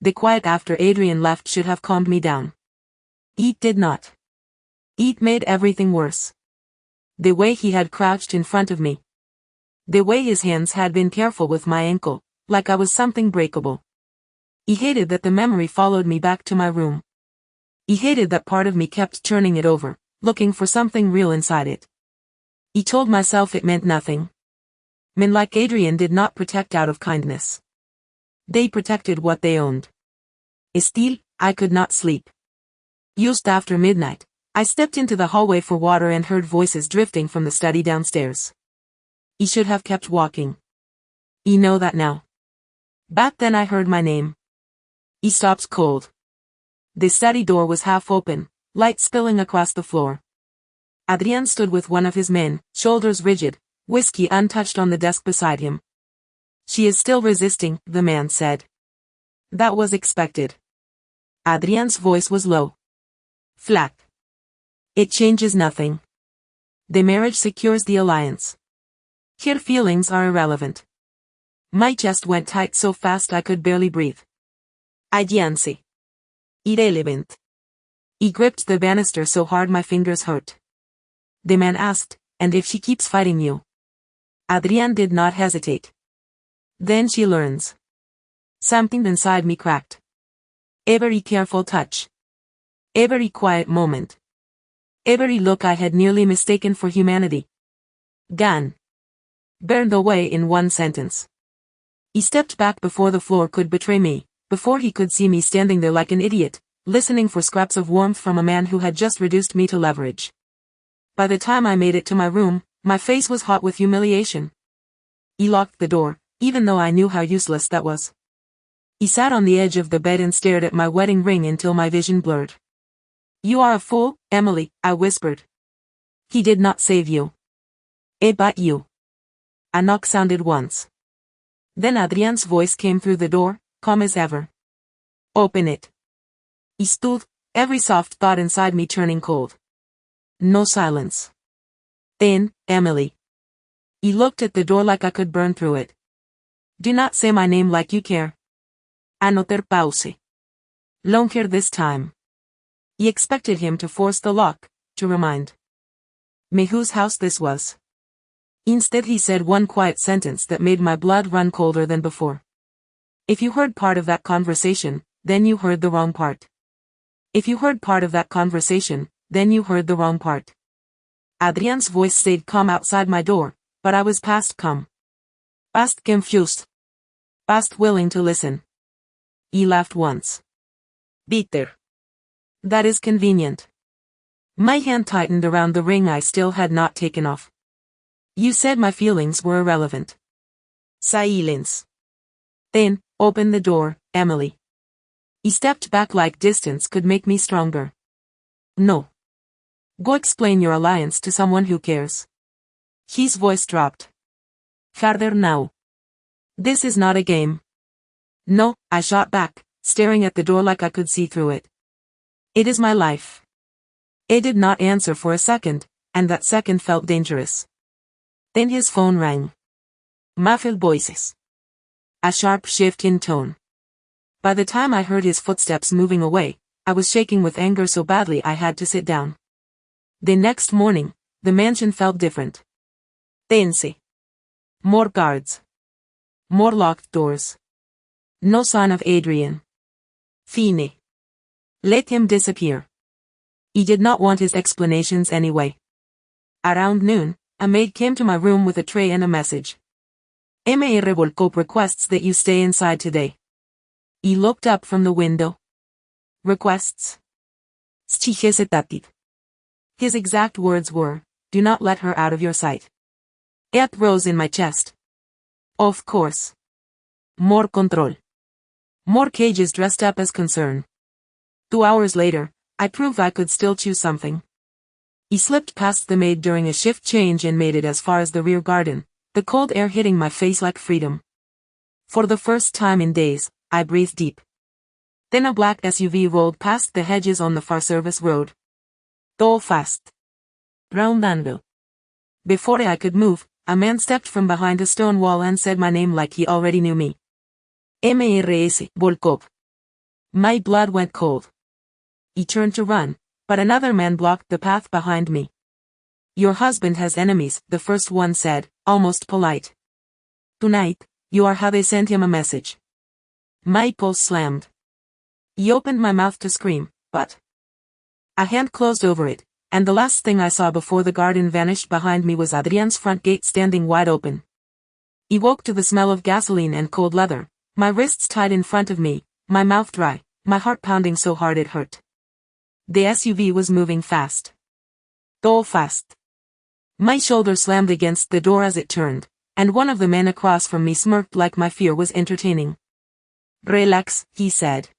The quiet after Adrian left should have calmed me down. It did not. It made everything worse. The way he had crouched in front of me. The way his hands had been careful with my ankle, like I was something breakable. He hated that the memory followed me back to my room. He hated that part of me kept turning it over, looking for something real inside it. He told myself it meant nothing. Men like Adrian did not protect out of kindness. They protected what they owned. Still, I could not sleep. Just after midnight, I stepped into the hallway for water and heard voices drifting from the study downstairs. He should have kept walking. You know that now. Back then I heard my name. He stopped cold. The study door was half open, light spilling across the floor. Adrian stood with one of his men, shoulders rigid, whiskey untouched on the desk beside him. She is still resisting, the man said. That was expected. Adrian's voice was low. Flat. It changes nothing. The marriage secures the alliance. Her feelings are irrelevant. My chest went tight so fast I could barely breathe. Agency. Irrelevant. He gripped the banister so hard my fingers hurt. The man asked, and if she keeps fighting you? Adrian did not hesitate. Then she learns. Something inside me cracked. Every careful touch. Every quiet moment. Every look I had nearly mistaken for humanity. Gone. Burned away in one sentence. He stepped back before the floor could betray me, before he could see me standing there like an idiot, listening for scraps of warmth from a man who had just reduced me to leverage. By the time I made it to my room, my face was hot with humiliation. He locked the door, even though I knew how useless that was. He sat on the edge of the bed and stared at my wedding ring until my vision blurred. You are a fool, Emily, I whispered. He did not save you. But you. A knock sounded once. Then Adrian's voice came through the door, calm as ever. Open it. He stood, every soft thought inside me turning cold. No silence. Then, Emily. He looked at the door like I could burn through it. Do not say my name like you care. Anoter pause. Longer this time. He expected him to force the lock, to remind me whose house this was. Instead he said one quiet sentence that made my blood run colder than before. If you heard part of that conversation, then you heard the wrong part. If you heard part of that conversation, then you heard the wrong part. Adrian's voice stayed calm outside my door, but I was past calm. Past confused. Past willing to listen. He laughed once. Bitter. That is convenient. My hand tightened around the ring I still had not taken off. You said my feelings were irrelevant. Silence. Then, open the door, Emily. He stepped back like distance could make me stronger. No. Go explain your alliance to someone who cares. His voice dropped. Harder now. This is not a game. No, I shot back, staring at the door like I could see through it. It is my life. It did not answer for a second, and that second felt dangerous. Then his phone rang. Muffled voices. A sharp shift in tone. By the time I heard his footsteps moving away, I was shaking with anger so badly I had to sit down. The next morning, the mansion felt different. Tense. More guards. More locked doors. No sign of Adrian. Fine. Let him disappear. He did not want his explanations anyway. Around noon, a maid came to my room with a tray and a message. Mr. Volkov requests that you stay inside today. He looked up from the window. Requests? Stichesetatid. His exact words were, do not let her out of your sight. It rose in my chest. Of course. More control. More cages dressed up as concern. 2 hours later, I proved I could still choose something. He slipped past the maid during a shift change and made it as far as the rear garden, the cold air hitting my face like freedom. For the first time in days, I breathed deep. Then a black SUV rolled past the hedges on the far service road. Tall fast. Round anvil. Before I could move, a man stepped from behind a stone wall and said my name like he already knew me. Mrs. Volkov. My blood went cold. He turned to run, but another man blocked the path behind me. Your husband has enemies, the first one said, almost polite. Tonight, you are how they send him a message. My pulse slammed. He opened my mouth to scream, but a hand closed over it, and the last thing I saw before the garden vanished behind me was Adrian's front gate standing wide open. He woke to the smell of gasoline and cold leather, my wrists tied in front of me, my mouth dry, my heart pounding so hard it hurt. The SUV was moving fast. So fast. My shoulder slammed against the door as it turned, and one of the men across from me smirked like my fear was entertaining. Relax, he said.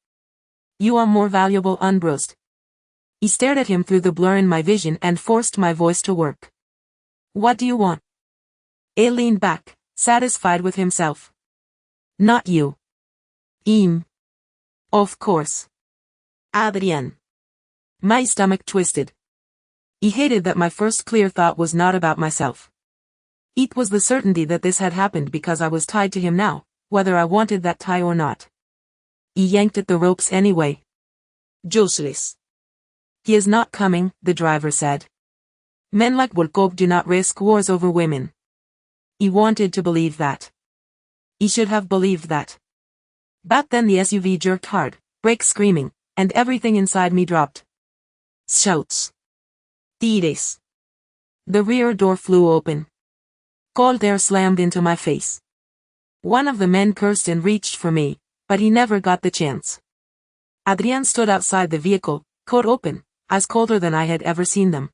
You are more valuable unbruised. He stared at him through the blur in my vision and forced my voice to work. What do you want? A leaned back, satisfied with himself. Not you. Of course. Adrian. My stomach twisted. He hated that my first clear thought was not about myself. It was the certainty that this had happened because I was tied to him now, whether I wanted that tie or not. He yanked at the ropes anyway. Useless. He is not coming, the driver said. Men like Volkov do not risk wars over women. He wanted to believe that. He should have believed that. But then the SUV jerked hard, brakes screaming, and everything inside me dropped. Shouts. Tires. The rear door flew open. Cold air slammed into my face. One of the men cursed and reached for me, but he never got the chance. Adrian stood outside the vehicle, coat open, eyes colder than I had ever seen them.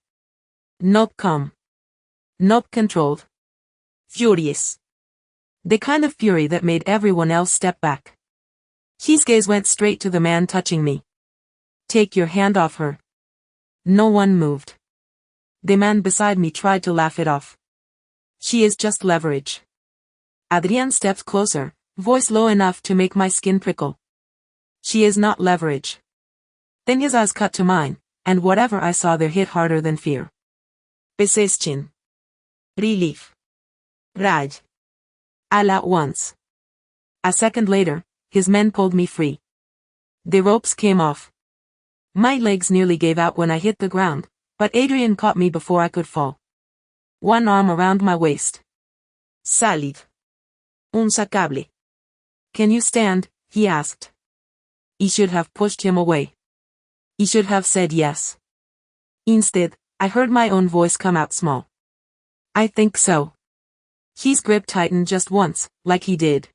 Not calm. Not controlled. Furious. The kind of fury that made everyone else step back. His gaze went straight to the man touching me. Take your hand off her. No one moved. The man beside me tried to laugh it off. She is just leverage. Adrian stepped closer, voice low enough to make my skin prickle. She is not leverage. Then his eyes cut to mine, and whatever I saw there hit harder than fear. Peseschin. Relief. Raj. All at once. A second later, his men pulled me free. The ropes came off. My legs nearly gave out when I hit the ground, but Adrian caught me before I could fall. One arm around my waist. Salid. Un sacable. Can you stand? He asked. He should have pushed him away. He should have said yes. Instead, I heard my own voice come out small. I think so. His grip tightened just once, like he did.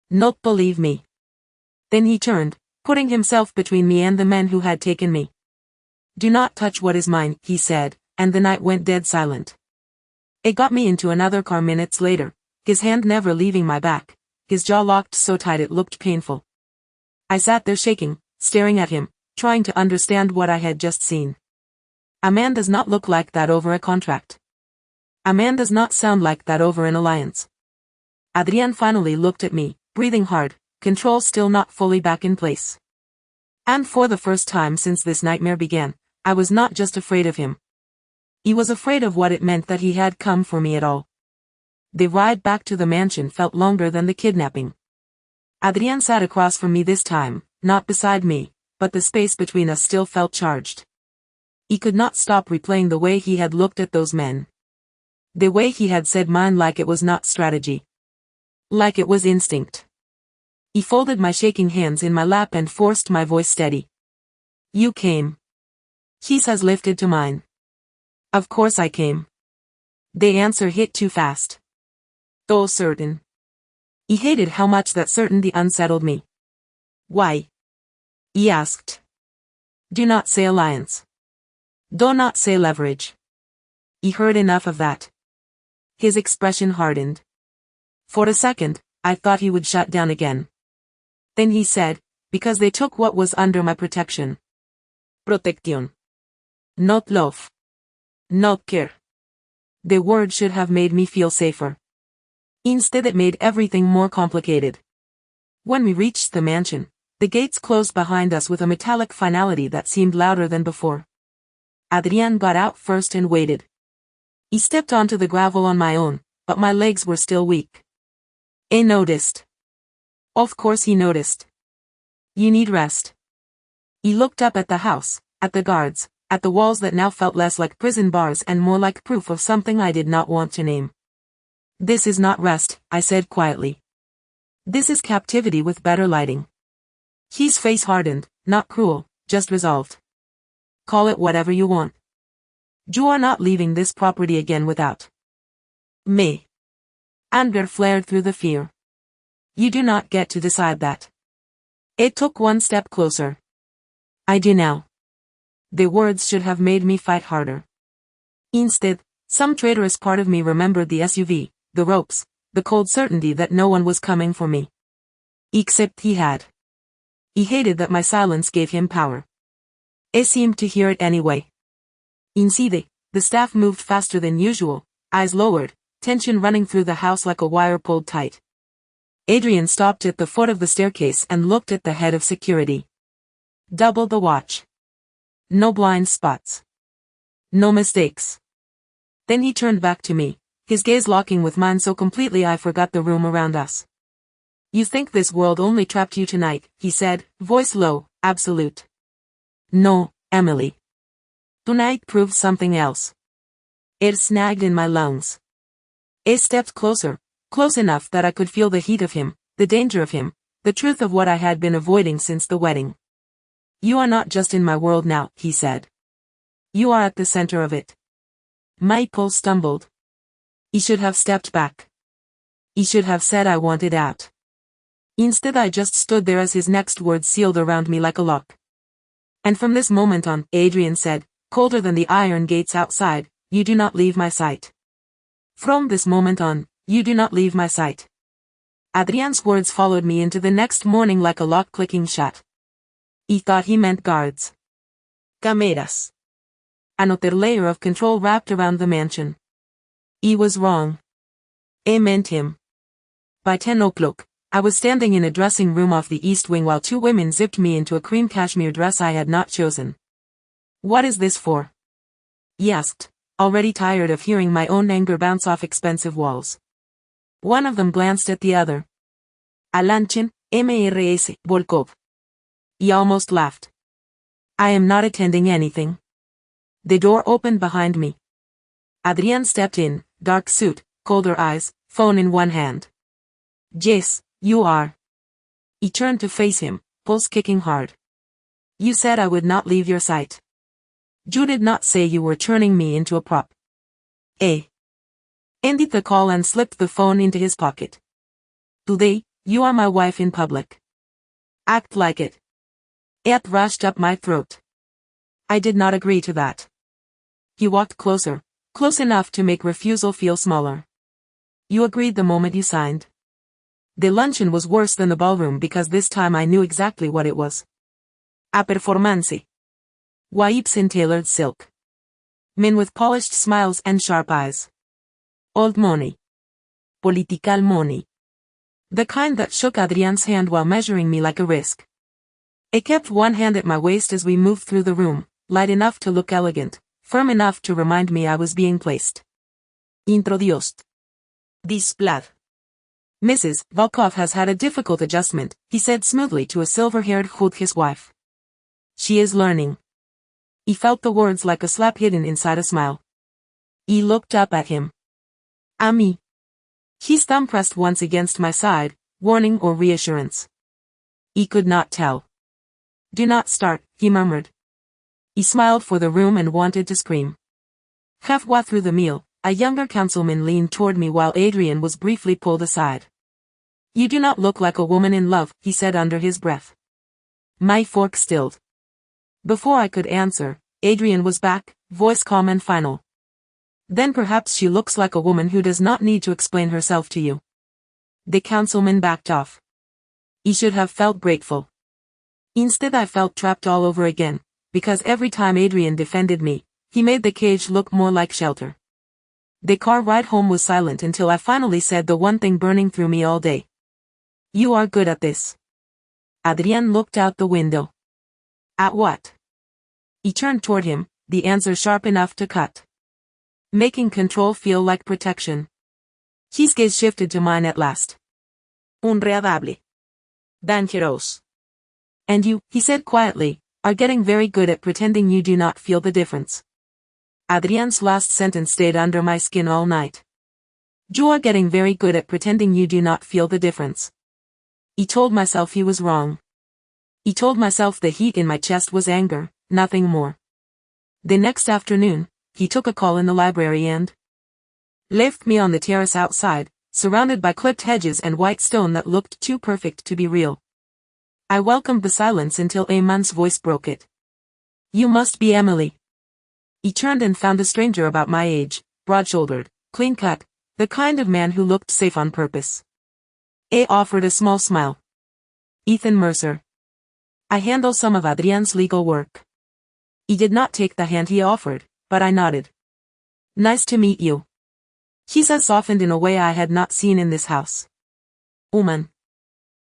Not believe me. Then he turned, putting himself between me and the men who had taken me. Do not touch what is mine, he said, and the night went dead silent. It got me into another car minutes later, his hand never leaving my back, his jaw locked so tight it looked painful. I sat there shaking, staring at him, trying to understand what I had just seen. A man does not look like that over a contract. A man does not sound like that over an alliance. Adrian finally looked at me, breathing hard, control still not fully back in place. And for the first time since this nightmare began, I was not just afraid of him. He was afraid of what it meant that he had come for me at all. The ride back to the mansion felt longer than the kidnapping. Adrian sat across from me this time, not beside me, but the space between us still felt charged. He could not stop replaying the way he had looked at those men. The way he had said mine like it was not strategy. Like it was instinct. He folded my shaking hands in my lap and forced my voice steady. You came. His has lifted to mine. Of course I came. The answer hit too fast. So certain. He hated how much that certainty unsettled me. Why? He asked. Do not say alliance. Do not say leverage. He heard enough of that. His expression hardened. For a second, I thought he would shut down again. Then he said, because they took what was under my protection. Protección. Not love. Not care. The word should have made me feel safer. Instead it made everything more complicated. When we reached the mansion, the gates closed behind us with a metallic finality that seemed louder than before. Adrian got out first and waited. He stepped onto the gravel on my own, but my legs were still weak. He noticed. Of course he noticed. You need rest. He looked up at the house, at the guards, at the walls that now felt less like prison bars and more like proof of something I did not want to name. This is not rest, I said quietly. This is captivity with better lighting. His face hardened, not cruel, just resolved. Call it whatever you want. You are not leaving this property again without me. Anger flared through the fear. You do not get to decide that. It took one step closer. I do now. The words should have made me fight harder. Instead, some traitorous part of me remembered the SUV, the ropes, the cold certainty that no one was coming for me. Except he had. He hated that my silence gave him power. I seemed to hear it anyway. Inside, the staff moved faster than usual, eyes lowered, tension running through the house like a wire pulled tight. Adrian stopped at the foot of the staircase and looked at the head of security. Double the watch. No blind spots. No mistakes. Then he turned back to me, his gaze locking with mine so completely I forgot the room around us. You think this world only trapped you tonight, he said, voice low, absolute. No, Emily. Tonight proved something else. It snagged in my lungs. I stepped closer, close enough that I could feel the heat of him, the danger of him, the truth of what I had been avoiding since the wedding. You are not just in my world now, he said. You are at the center of it. My pulse stumbled. He should have stepped back. He should have said I wanted out. Instead I just stood there as his next words sealed around me like a lock. And from this moment on, Adrian said, colder than the iron gates outside, you do not leave my sight. From this moment on, you do not leave my sight. Adrian's words followed me into the next morning like a lock clicking shut. He thought he meant guards. Cameras. Another layer of control wrapped around the mansion. He was wrong. I meant him. By 10 o'clock, I was standing in a dressing room off the east wing while two women zipped me into a cream cashmere dress I had not chosen. What is this for? He asked, already tired of hearing my own anger bounce off expensive walls. One of them glanced at the other. Adrian Volkov. He almost laughed. I am not attending anything. The door opened behind me. Adrian stepped in, dark suit, colder eyes, phone in one hand. Yes, you are. He turned to face him, pulse kicking hard. You said I would not leave your sight. You did not say you were turning me into a prop. Ended the call and slipped the phone into his pocket. Today, you are my wife in public. Act like it. It rushed up my throat. I did not agree to that. He walked closer, close enough to make refusal feel smaller. You agreed the moment you signed. The luncheon was worse than the ballroom because this time I knew exactly what it was. A performance. Wipes in tailored silk. Men with polished smiles and sharp eyes. Old money. Political money. The kind that shook Adrian's hand while measuring me like a risk. I kept one hand at my waist as we moved through the room, light enough to look elegant, firm enough to remind me I was being placed. Introduced. Displayed. Mrs. Volkov has had a difficult adjustment, he said smoothly to a silver-haired hood his wife. She is learning. He felt the words like a slap hidden inside a smile. He looked up at him. Me. His thumb pressed once against my side, warning or reassurance. He could not tell. Do not start, he murmured. He smiled for the room and wanted to scream. Halfway through the meal, a younger councilman leaned toward me while Adrian was briefly pulled aside. You do not look like a woman in love, he said under his breath. My fork stilled. Before I could answer, Adrian was back, voice calm and final. Then perhaps she looks like a woman who does not need to explain herself to you. The councilman backed off. He should have felt grateful. Instead I felt trapped all over again, because every time Adrian defended me, he made the cage look more like shelter. The car ride home was silent until I finally said the one thing burning through me all day. You are good at this. Adrian looked out the window. At what? He turned toward him, the answer sharp enough to cut. Making control feel like protection. His gaze shifted to mine at last. Unreadable. Dangerous. And you, he said quietly, are getting very good at pretending you do not feel the difference. Adrian's last sentence stayed under my skin all night. You are getting very good at pretending you do not feel the difference. I told myself he was wrong. I told myself the heat in my chest was anger, nothing more. The next afternoon, he took a call in the library and left me on the terrace outside, surrounded by clipped hedges and white stone that looked too perfect to be real. I welcomed the silence until Eamon's voice broke it. You must be Emily. He turned and found a stranger about my age, broad-shouldered, clean-cut, the kind of man who looked safe on purpose. A offered a small smile. Ethan Mercer. I handle some of Adrian's legal work. He did not take the hand he offered, but I nodded. Nice to meet you. He softened in a way I had not seen in this house. Woman.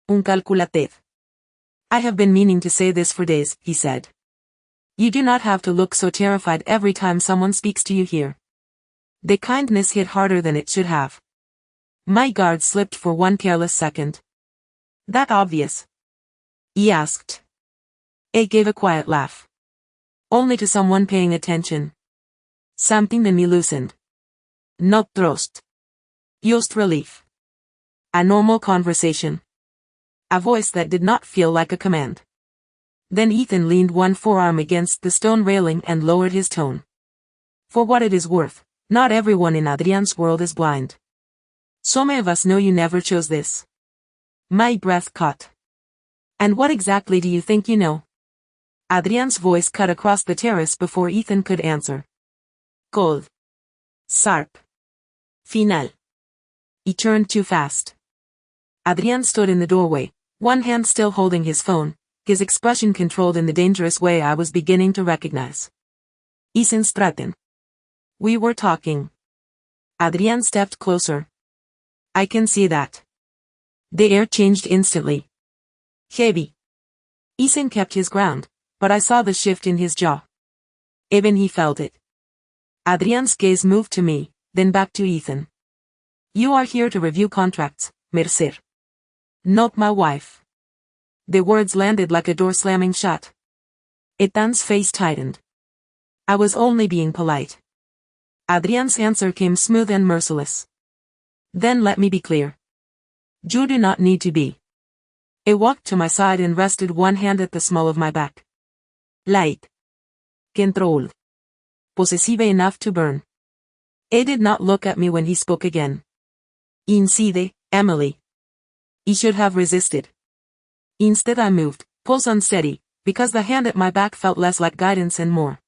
Un calculated. I have been meaning to say this for days, he said. You do not have to look so terrified every time someone speaks to you here. The kindness hit harder than it should have. My guard slipped for one careless second. That obvious? He asked. A gave a quiet laugh. Only to someone paying attention. Something in me loosened. Not trust. Just relief. A normal conversation. A voice that did not feel like a command. Then Ethan leaned one forearm against the stone railing and lowered his tone. For what it is worth, not everyone in Adrian's world is blind. Some of us know you never chose this. My breath caught. And what exactly do you think you know? Adrian's voice cut across the terrace before Ethan could answer. Cold. Sharp. Final. He turned too fast. Adrian stood in the doorway, one hand still holding his phone, his expression controlled in the dangerous way I was beginning to recognize. Ethan Stratton. We were talking. Adrian stepped closer. I can see that. The air changed instantly. Heavy. Ethan kept his ground, but I saw the shift in his jaw. Even he felt it. Adrian's gaze moved to me, then back to Ethan. You are here to review contracts, Mercer. Not my wife. The words landed like a door slamming shut. Ethan's face tightened. I was only being polite. Adrian's answer came smooth and merciless. Then let me be clear. You do not need to be. He walked to my side and rested one hand at the small of my back. Light. Controlled. Possessive enough to burn. He did not look at me when he spoke again. Incide, Emily. He should have resisted. Instead I moved, pulse unsteady, because the hand at my back felt less like guidance and more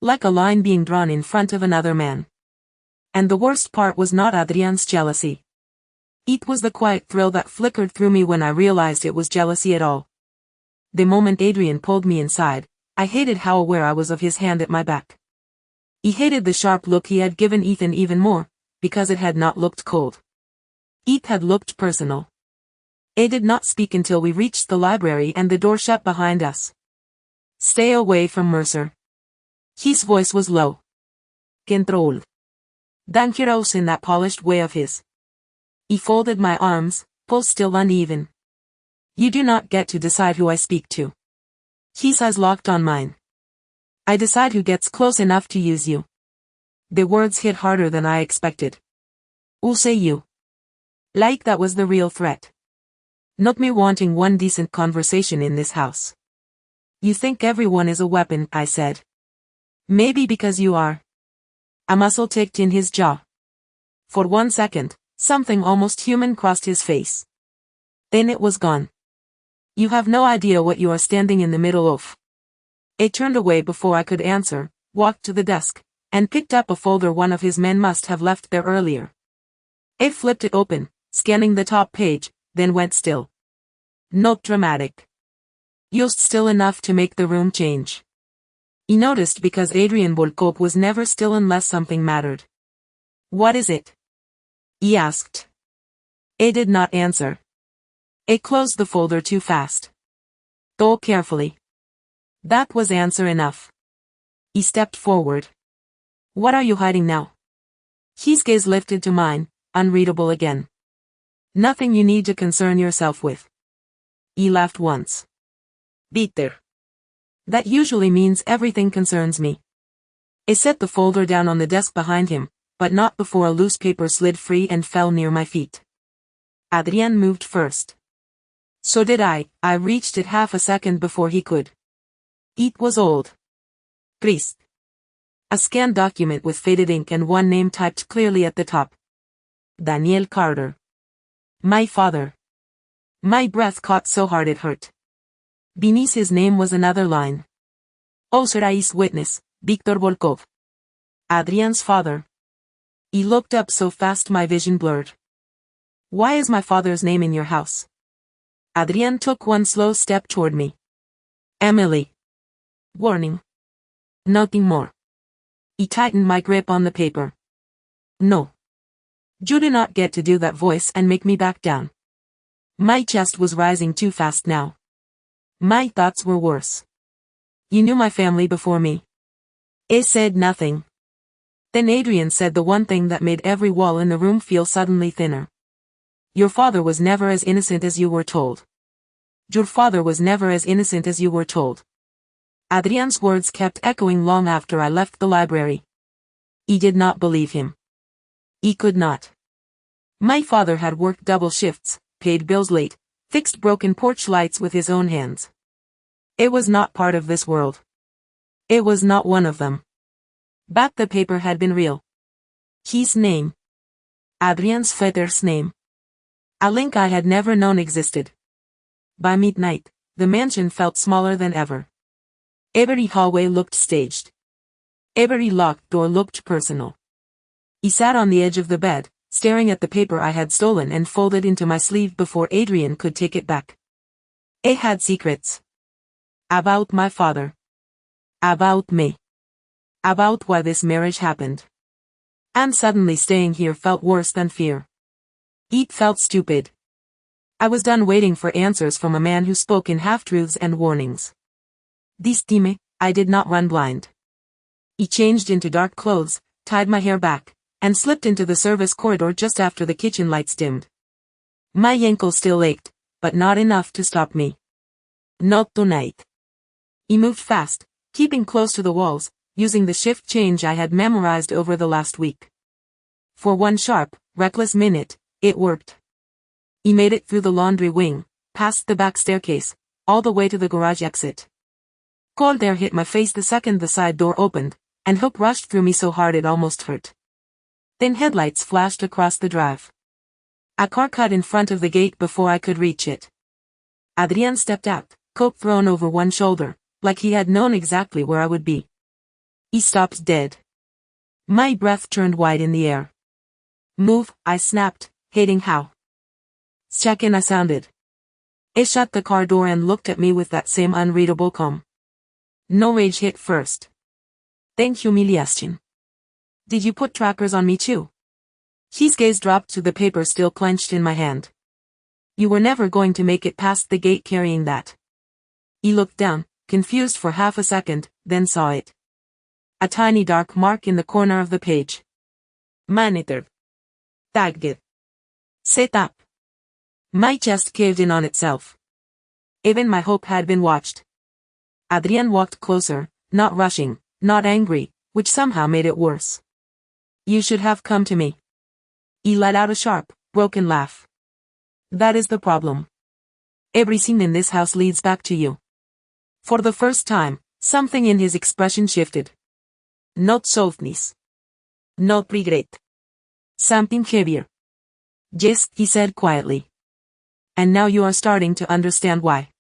like a line being drawn in front of another man. And the worst part was not Adrian's jealousy. It was the quiet thrill that flickered through me when I realized it was jealousy at all. The moment Adrian pulled me inside, I hated how aware I was of his hand at my back. He hated the sharp look he had given Ethan even more, because it had not looked cold. It had looked personal. He did not speak until we reached the library and the door shut behind us. Stay away from Mercer. His voice was low. Controlled. Dangerous in that polished way of his. He folded my arms, pulse still uneven. You do not get to decide who I speak to. His eyes locked on mine. I decide who gets close enough to use you. The words hit harder than I expected. Who'll say you? Like that was the real threat. Not me wanting one decent conversation in this house. You think everyone is a weapon, I said. Maybe because you are. A muscle ticked in his jaw. For 1 second, something almost human crossed his face. Then it was gone. You have no idea what you are standing in the middle of. He turned away before I could answer, walked to the desk, and picked up a folder one of his men must have left there earlier. He flipped it open, scanning the top page, then went still. Not dramatic. Just still enough to make the room change. He noticed because Adrian Volkov was never still unless something mattered. What is it? He asked. He did not answer. He closed the folder too fast. Go carefully. That was answer enough. He stepped forward. What are you hiding now? His gaze lifted to mine, unreadable again. Nothing you need to concern yourself with. He laughed once. Bitter. That usually means everything concerns me. I set the folder down on the desk behind him, but not before a loose paper slid free and fell near my feet. Adrian moved first. So did I reached it half a second before he could. It was old. Triste. A scanned document with faded ink and one name typed clearly at the top. Daniel Carter. My father. My breath caught so hard it hurt. Beneath his name was another line. Authorized witness, Adrian Volkov. Adrian's father. He looked up so fast my vision blurred. Why is my father's name in your house? Adrian took one slow step toward me. Emily. Warning. Nothing more. He tightened my grip on the paper. No. You do not get to do that voice and make me back down. My chest was rising too fast now. My thoughts were worse. You knew my family before me. I said nothing. Then Adrian said the one thing that made every wall in the room feel suddenly thinner. Your father was never as innocent as you were told. Your father was never as innocent as you were told. Adrian's words kept echoing long after I left the library. He did not believe him. He could not. My father had worked double shifts, paid bills late, fixed broken porch lights with his own hands. It was not part of this world. It was not one of them. But the paper had been real. His name. Adrian's father's name. A link I had never known existed. By midnight, the mansion felt smaller than ever. Every hallway looked staged. Every locked door looked personal. He sat on the edge of the bed, staring at the paper I had stolen and folded into my sleeve before Adrian could take it back. I had secrets. About my father. About me. About why this marriage happened. And suddenly staying here felt worse than fear. It felt stupid. I was done waiting for answers from a man who spoke in half-truths and warnings. This time, I did not run blind. He changed into dark clothes, tied my hair back, and slipped into the service corridor just after the kitchen lights dimmed. My ankle still ached, but not enough to stop me. Not tonight. He moved fast, keeping close to the walls, using the shift change I had memorized over the last week. For one sharp, reckless minute, it worked. He made it through the laundry wing, past the back staircase, all the way to the garage exit. Cold air hit my face the second the side door opened, and hope rushed through me so hard it almost hurt. Then headlights flashed across the drive. A car cut in front of the gate before I could reach it. Adrian stepped out, coat thrown over one shoulder, like he had known exactly where I would be. He stopped dead. My breath turned wide in the air. Move, I snapped, hating how. Check-in I sounded. I shut the car door and looked at me with that same unreadable calm. No rage hit first. Then humiliation. Did you put trackers on me too? His gaze dropped to the paper still clenched in my hand. You were never going to make it past the gate carrying that. He looked down, confused for half a second, then saw it. A tiny dark mark in the corner of the page. Monitored. Tagged. Set up. My chest caved in on itself. Even my hope had been watched. Adrian walked closer, not rushing, not angry, which somehow made it worse. You should have come to me. He let out a sharp, broken laugh. That is the problem. Everything in this house leads back to you. For the first time, something in his expression shifted. Not softness. Not regret. Something heavier. Yes, he said quietly. And now you are starting to understand why.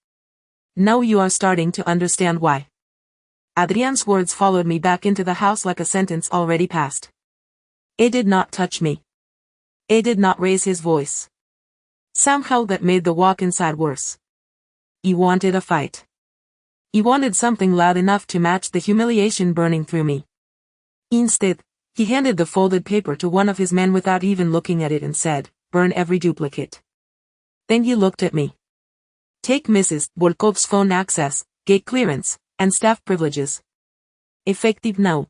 Now you are starting to understand why. Adrian's words followed me back into the house like a sentence already passed. It did not touch me. It did not raise his voice. Somehow that made the walk inside worse. He wanted a fight. He wanted something loud enough to match the humiliation burning through me. Instead, he handed the folded paper to one of his men without even looking at it and said, "Burn every duplicate." Then he looked at me. Take Mrs. Volkov's phone access, gate clearance, and staff privileges. Effective now.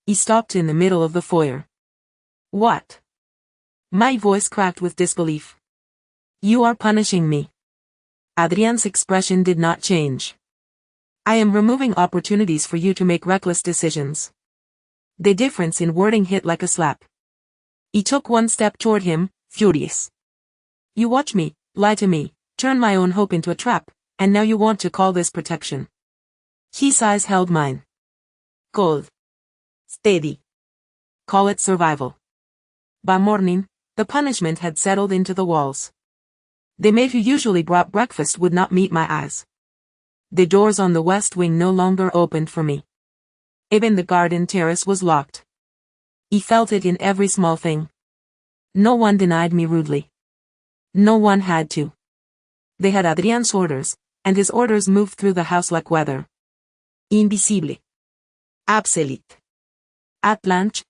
He stopped in the middle of the foyer. What? My voice cracked with disbelief. You are punishing me. Adrian's expression did not change. I am removing opportunities for you to make reckless decisions. The difference in wording hit like a slap. He took one step toward him, furious. You watch me, lie to me, turn my own hope into a trap, and now you want to call this protection. His eyes held mine. Cold. Steady. Call it survival. By morning, the punishment had settled into the walls. The maid who usually brought breakfast would not meet my eyes. The doors on the west wing no longer opened for me. Even the garden terrace was locked. He felt it in every small thing. No one denied me rudely. No one had to. They had Adrian's orders, and his orders moved through the house like weather. Invisible. Absolute. At lunch,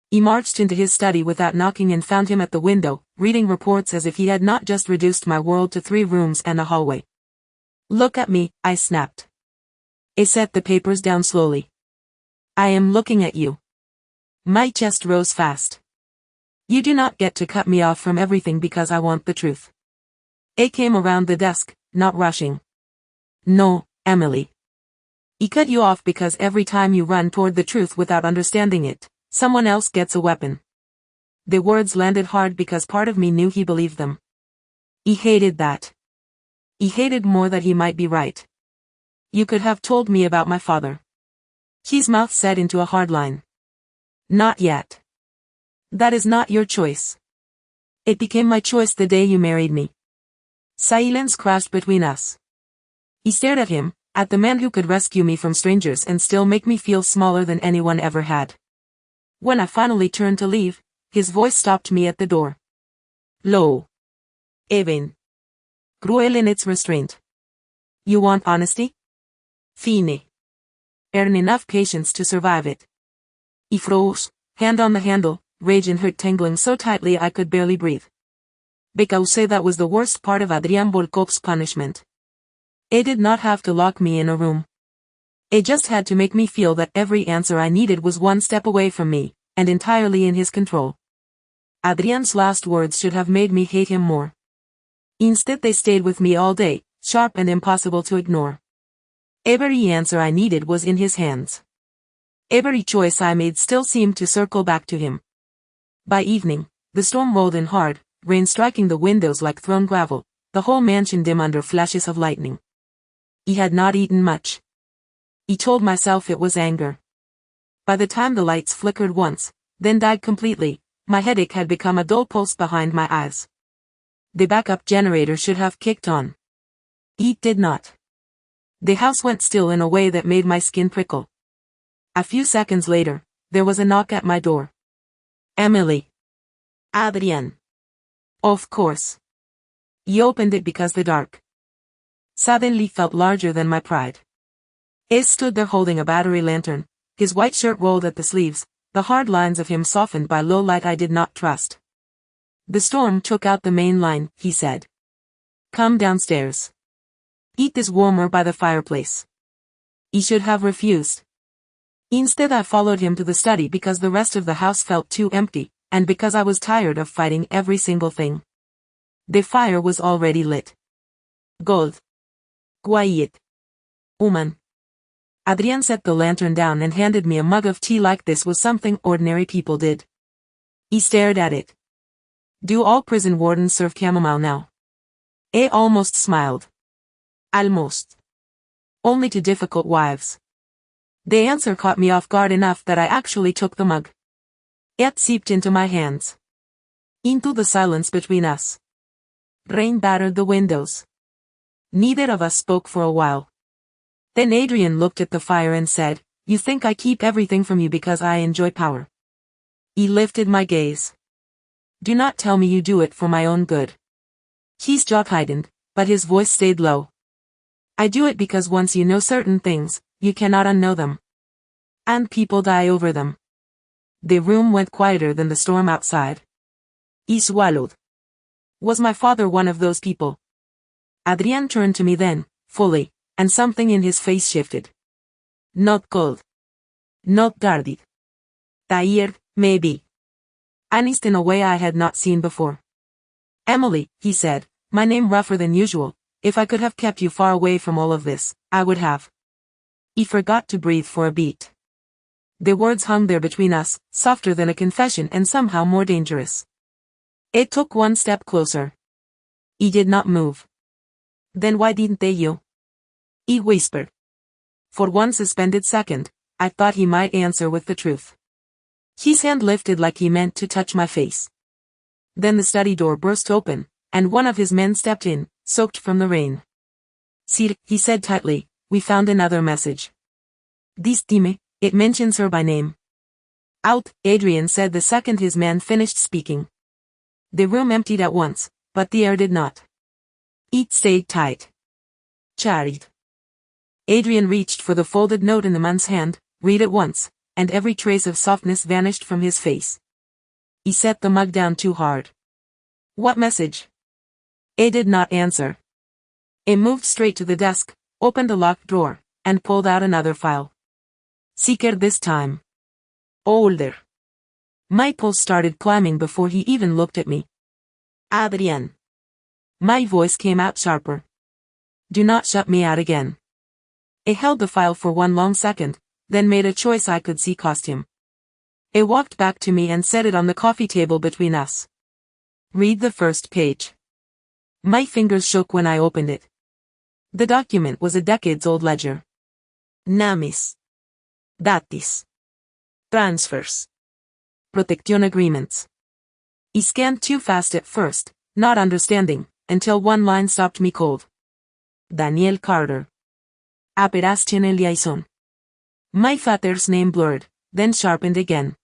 he marched into his study without knocking and found him at the window, reading reports as if he had not just reduced my world to 3 rooms and a hallway. Look at me, I snapped. He set the papers down slowly. I am looking at you. My chest rose fast. You do not get to cut me off from everything because I want the truth. He came around the desk, not rushing. No, Emily. He cut you off because every time you run toward the truth without understanding it, someone else gets a weapon. The words landed hard because part of me knew he believed them. He hated that. He hated more that he might be right. You could have told me about my father. His mouth set into a hard line. Not yet. That is not your choice. It became my choice the day you married me. Silence crashed between us. He stared at him, at the man who could rescue me from strangers and still make me feel smaller than anyone ever had. When I finally turned to leave, his voice stopped me at the door. Low. Even. Cruel in its restraint. You want honesty? Fine. Earn enough patience to survive it. He froze, hand on the handle, rage and hurt tangling so tightly I could barely breathe. Because that was the worst part of Adrian Volkov's punishment. It did not have to lock me in a room. It just had to make me feel that every answer I needed was one step away from me, and entirely in his control. Adrian's last words should have made me hate him more. Instead they stayed with me all day, sharp and impossible to ignore. Every answer I needed was in his hands. Every choice I made still seemed to circle back to him. By evening, the storm rolled in hard, rain striking the windows like thrown gravel, the whole mansion dim under flashes of lightning. He had not eaten much. He told myself it was anger. By the time the lights flickered once, then died completely, my headache had become a dull pulse behind my eyes. The backup generator should have kicked on. It did not. The house went still in a way that made my skin prickle. A few seconds later, there was a knock at my door. Emily. Adrian. Of course. He opened it because the dark suddenly felt larger than my pride. He stood there holding a battery lantern, his white shirt rolled at the sleeves, the hard lines of him softened by low light I did not trust. The storm took out the main line, he said. Come downstairs. It is warmer by the fireplace. He should have refused. Instead I followed him to the study because the rest of the house felt too empty, and because I was tired of fighting every single thing. The fire was already lit. Gold. Quiet. Woman. Adrian set the lantern down and handed me a mug of tea like this was something ordinary people did. He stared at it. Do all prison wardens serve chamomile now? He almost smiled. Almost. Only to difficult wives. The answer caught me off guard enough that I actually took the mug. It seeped into my hands. Into the silence between us. Rain battered the windows. Neither of us spoke for a while. Then Adrian looked at the fire and said, You think I keep everything from you because I enjoy power. He lifted my gaze. Do not tell me you do it for my own good. His jaw tightened, but his voice stayed low. I do it because once you know certain things, you cannot unknow them. And people die over them. The room went quieter than the storm outside. He swallowed. Was my father one of those people? Adrian turned to me then, fully, and something in his face shifted. Not cold. Not guarded. Tired, maybe. Honest in a way I had not seen before. Emily, he said, my name rougher than usual, if I could have kept you far away from all of this, I would have. He forgot to breathe for a beat. The words hung there between us, softer than a confession and somehow more dangerous. It took one step closer. He did not move. Then why didn't you? He whispered. For one suspended second, I thought he might answer with the truth. His hand lifted like he meant to touch my face. Then the study door burst open, and one of his men stepped in, soaked from the rain. "Sir," he said tightly, "we found another message. This time, it mentions her by name." "Out," Adrian said the second his man finished speaking. The room emptied at once, but the air did not. It stayed tight. Charred. Adrian reached for the folded note in the man's hand, read it once, and every trace of softness vanished from his face. He set the mug down too hard. "What message?" It did not answer. It moved straight to the desk, opened a locked drawer, and pulled out another file. Sicker this time. Older. My pulse started climbing before he even looked at me. "Adrian." My voice came out sharper. "Do not shut me out again." It held the file for one long second, then made a choice I could see cost him. It walked back to me and set it on the coffee table between us. "Read the first page." My fingers shook when I opened it. The document was a decades-old ledger. Names. Datis. Transfers. Protection agreements. He scanned too fast at first, not understanding, until one line stopped me cold. Daniel Carter. Operación en liaison. My father's name blurred, then sharpened again.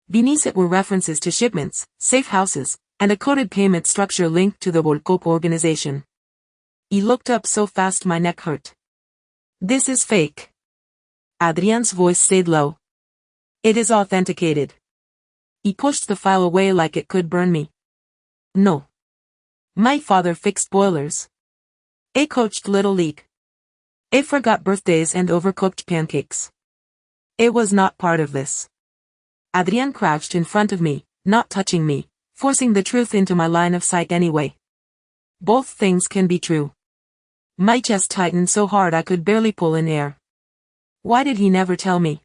Beneath it were references to shipments, safe houses, and a coded payment structure linked to the Volkov organization. He looked up so fast my neck hurt. "This is fake." Adrian's voice stayed low. "It is authenticated." He pushed the file away like it could burn me. "No. My father fixed boilers. He coached Little League. He forgot birthdays and overcooked pancakes. It was not part of this." Adrian crouched in front of me, not touching me, forcing the truth into my line of sight anyway. Both things can be true. My chest tightened so hard I could barely pull in air. Why did he never tell me?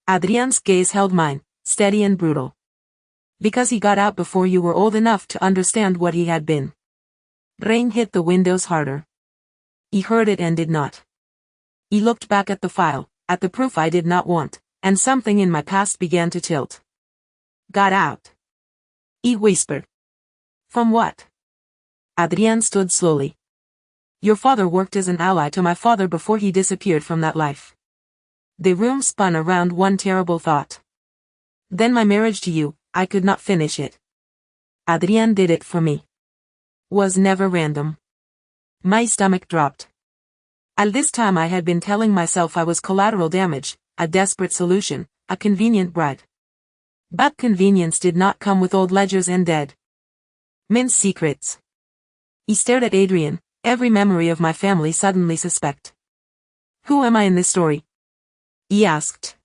Adrian's gaze held mine, steady and brutal. "Because he got out before you were old enough to understand what he had been." Rain hit the windows harder. He heard it and did not. He looked back at the file, at the proof I did not want, and something in my past began to tilt. "Got out?" he whispered. "From what?" Adrian stood slowly. "Your father worked as an ally to my father before he disappeared from that life." The room spun around one terrible thought. "Then my marriage to you, I could not finish it. Adrian did it for me. Was never random." My stomach dropped. All this time I had been telling myself I was collateral damage, a desperate solution, a convenient bride. But convenience did not come with old ledgers and dead men's secrets. He stared at Adrian, every memory of my family suddenly suspect. "Who am I in this story?" he asked.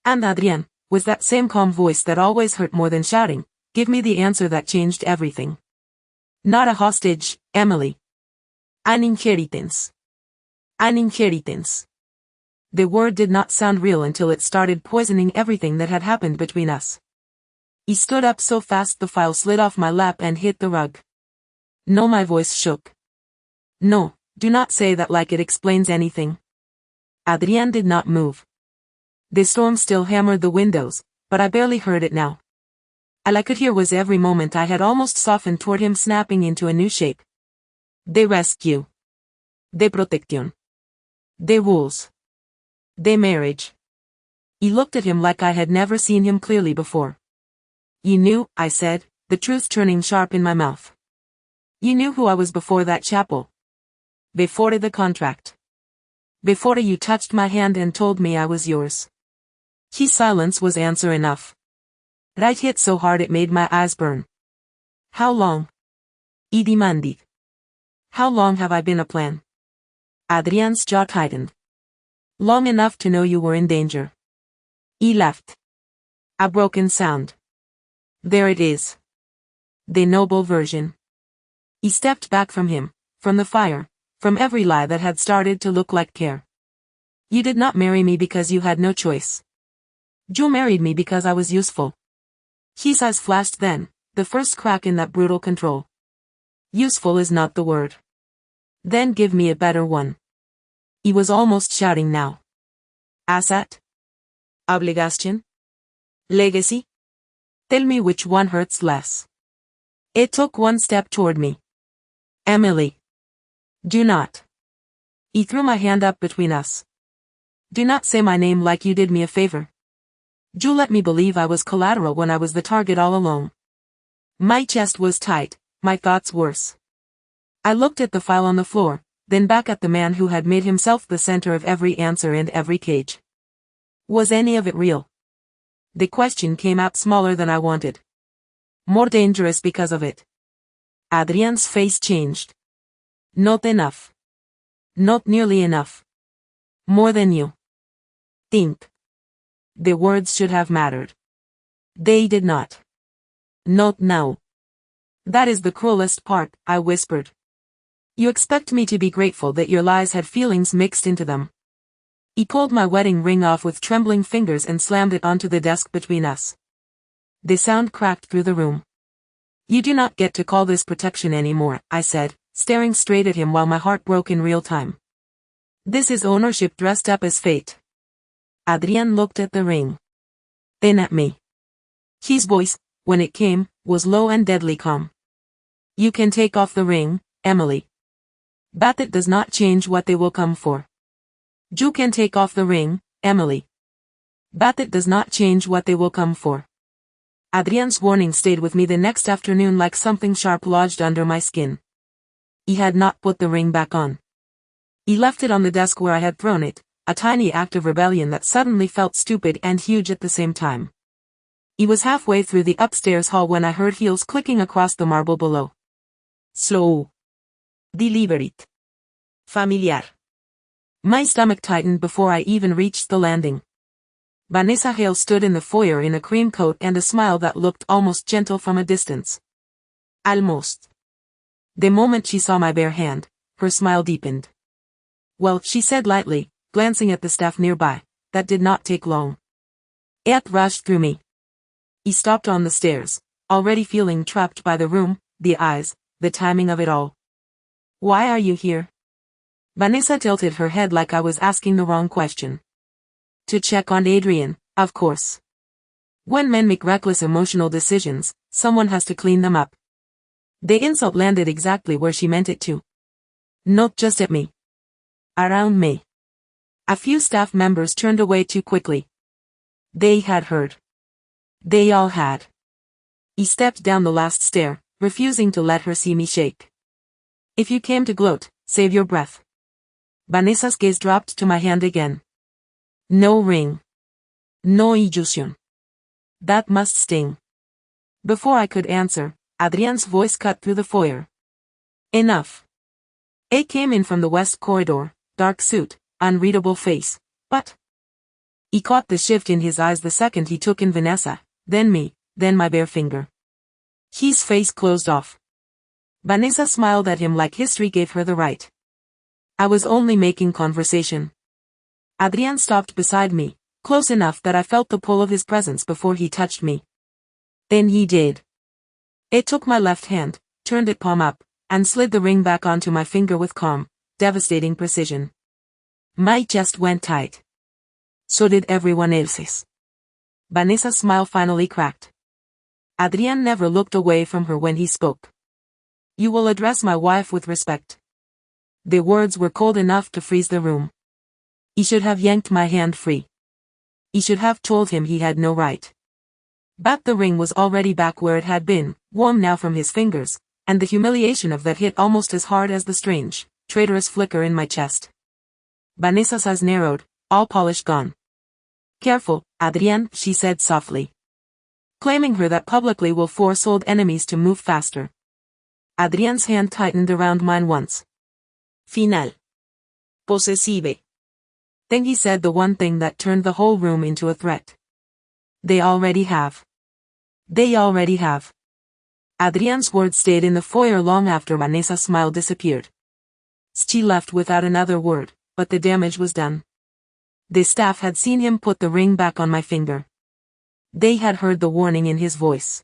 And Adrian, with that same calm voice that always hurt more than shouting, gave me the answer that changed everything. "Not a hostage, Emily. An inheritance. An inheritance." The word did not sound real until it started poisoning everything that had happened between us. He stood up so fast the file slid off my lap and hit the rug. "No," my voice shook. "No, do not say that like it explains anything." Adrian did not move. The storm still hammered the windows, but I barely heard it now. All I could hear was every moment I had almost softened toward him snapping into a new shape. "The rescue. The protection. The rules. The marriage." He looked at him like I had never seen him clearly before. "You knew," I said, the truth turning sharp in my mouth. "You knew who I was before that chapel. Before the contract. Before you touched my hand and told me I was yours." His silence was answer enough. Right hit so hard it made my eyes burn. "How long?" he demanded. "How long have I been a plan?" Adrian's jaw tightened. "Long enough to know you were in danger." He laughed. A broken sound. "There it is. The noble version." He stepped back from him, from the fire, from every lie that had started to look like care. You did not marry me because you had no choice. You married me because I was useful. His eyes flashed then, the first crack in that brutal control. Useful is not the word. Then give me a better one. He was almost shouting now. Asset? Obligation? Legacy? Tell me which one hurts less. It took one step toward me. Emily. Do not. He threw my hand up between us. Do not say my name like you did me a favor. You let me believe I was collateral when I was the target all along. My chest was tight, my thoughts worse. I looked at the file on the floor, then back at the man who had made himself the center of every answer and every cage. Was any of it real? The question came out smaller than I wanted. More dangerous because of it. Adrian's face changed. Not enough. Not nearly enough. More than you think. The words should have mattered. They did not. Not now. That is the cruelest part, I whispered. You expect me to be grateful that your lies had feelings mixed into them. He pulled my wedding ring off with trembling fingers and slammed it onto the desk between us. The sound cracked through the room. You do not get to call this protection anymore, I said, staring straight at him while my heart broke in real time. This is ownership dressed up as fate. Adrian looked at the ring. Then at me. His voice, when it came, was low and deadly calm. You can take off the ring, Emily. But it does not change what they will come for. You can take off the ring, Emily. But it does not change what they will come for. Adrian's warning stayed with me the next afternoon like something sharp lodged under my skin. He had not put the ring back on. He left it on the desk where I had thrown it, a tiny act of rebellion that suddenly felt stupid and huge at the same time. He was halfway through the upstairs hall when I heard heels clicking across the marble below. Slow. Deliberate. Familiar. My stomach tightened before I even reached the landing. Vanessa Hale stood in the foyer in a cream coat and a smile that looked almost gentle from a distance. Almost. The moment she saw my bare hand, her smile deepened. Well, she said lightly, glancing at the staff nearby, that did not take long. It rushed through me. He stopped on the stairs, already feeling trapped by the room, the eyes, the timing of it all. Why are you here? Vanessa tilted her head like I was asking the wrong question. To check on Adrian, of course. When men make reckless emotional decisions, someone has to clean them up. The insult landed exactly where she meant it to. Not just at me. Around me. A few staff members turned away too quickly. They had heard. They all had. He stepped down the last stair, refusing to let her see me shake. If you came to gloat, save your breath. Vanessa's gaze dropped to my hand again. No ring. No illusion. That must sting. Before I could answer, Adrian's voice cut through the foyer. Enough. It came in from the west corridor, dark suit, unreadable face, but... He caught the shift in his eyes the second he took in Vanessa, then me, then my bare finger. His face closed off. Vanessa smiled at him like history gave her the right. I was only making conversation. Adrian stopped beside me, close enough that I felt the pull of his presence before he touched me. Then he did. It took my left hand, turned it palm up, and slid the ring back onto my finger with calm, devastating precision. My chest went tight. So did everyone else's. Vanessa's smile finally cracked. Adrian never looked away from her when he spoke. You will address my wife with respect. The words were cold enough to freeze the room. He should have yanked my hand free. He should have told him he had no right. But the ring was already back where it had been, warm now from his fingers, and the humiliation of that hit almost as hard as the strange, traitorous flicker in my chest. Vanessa's eyes narrowed, all polish gone. Careful, Adrian, she said softly. Claiming her that publicly will force old enemies to move faster. Adrian's hand tightened around mine once. Final. Possessive. Then he said the one thing that turned the whole room into a threat. They already have. They already have. Adrian's words stayed in the foyer long after Vanessa's smile disappeared. She left without another word, but the damage was done. The staff had seen him put the ring back on my finger. They had heard the warning in his voice.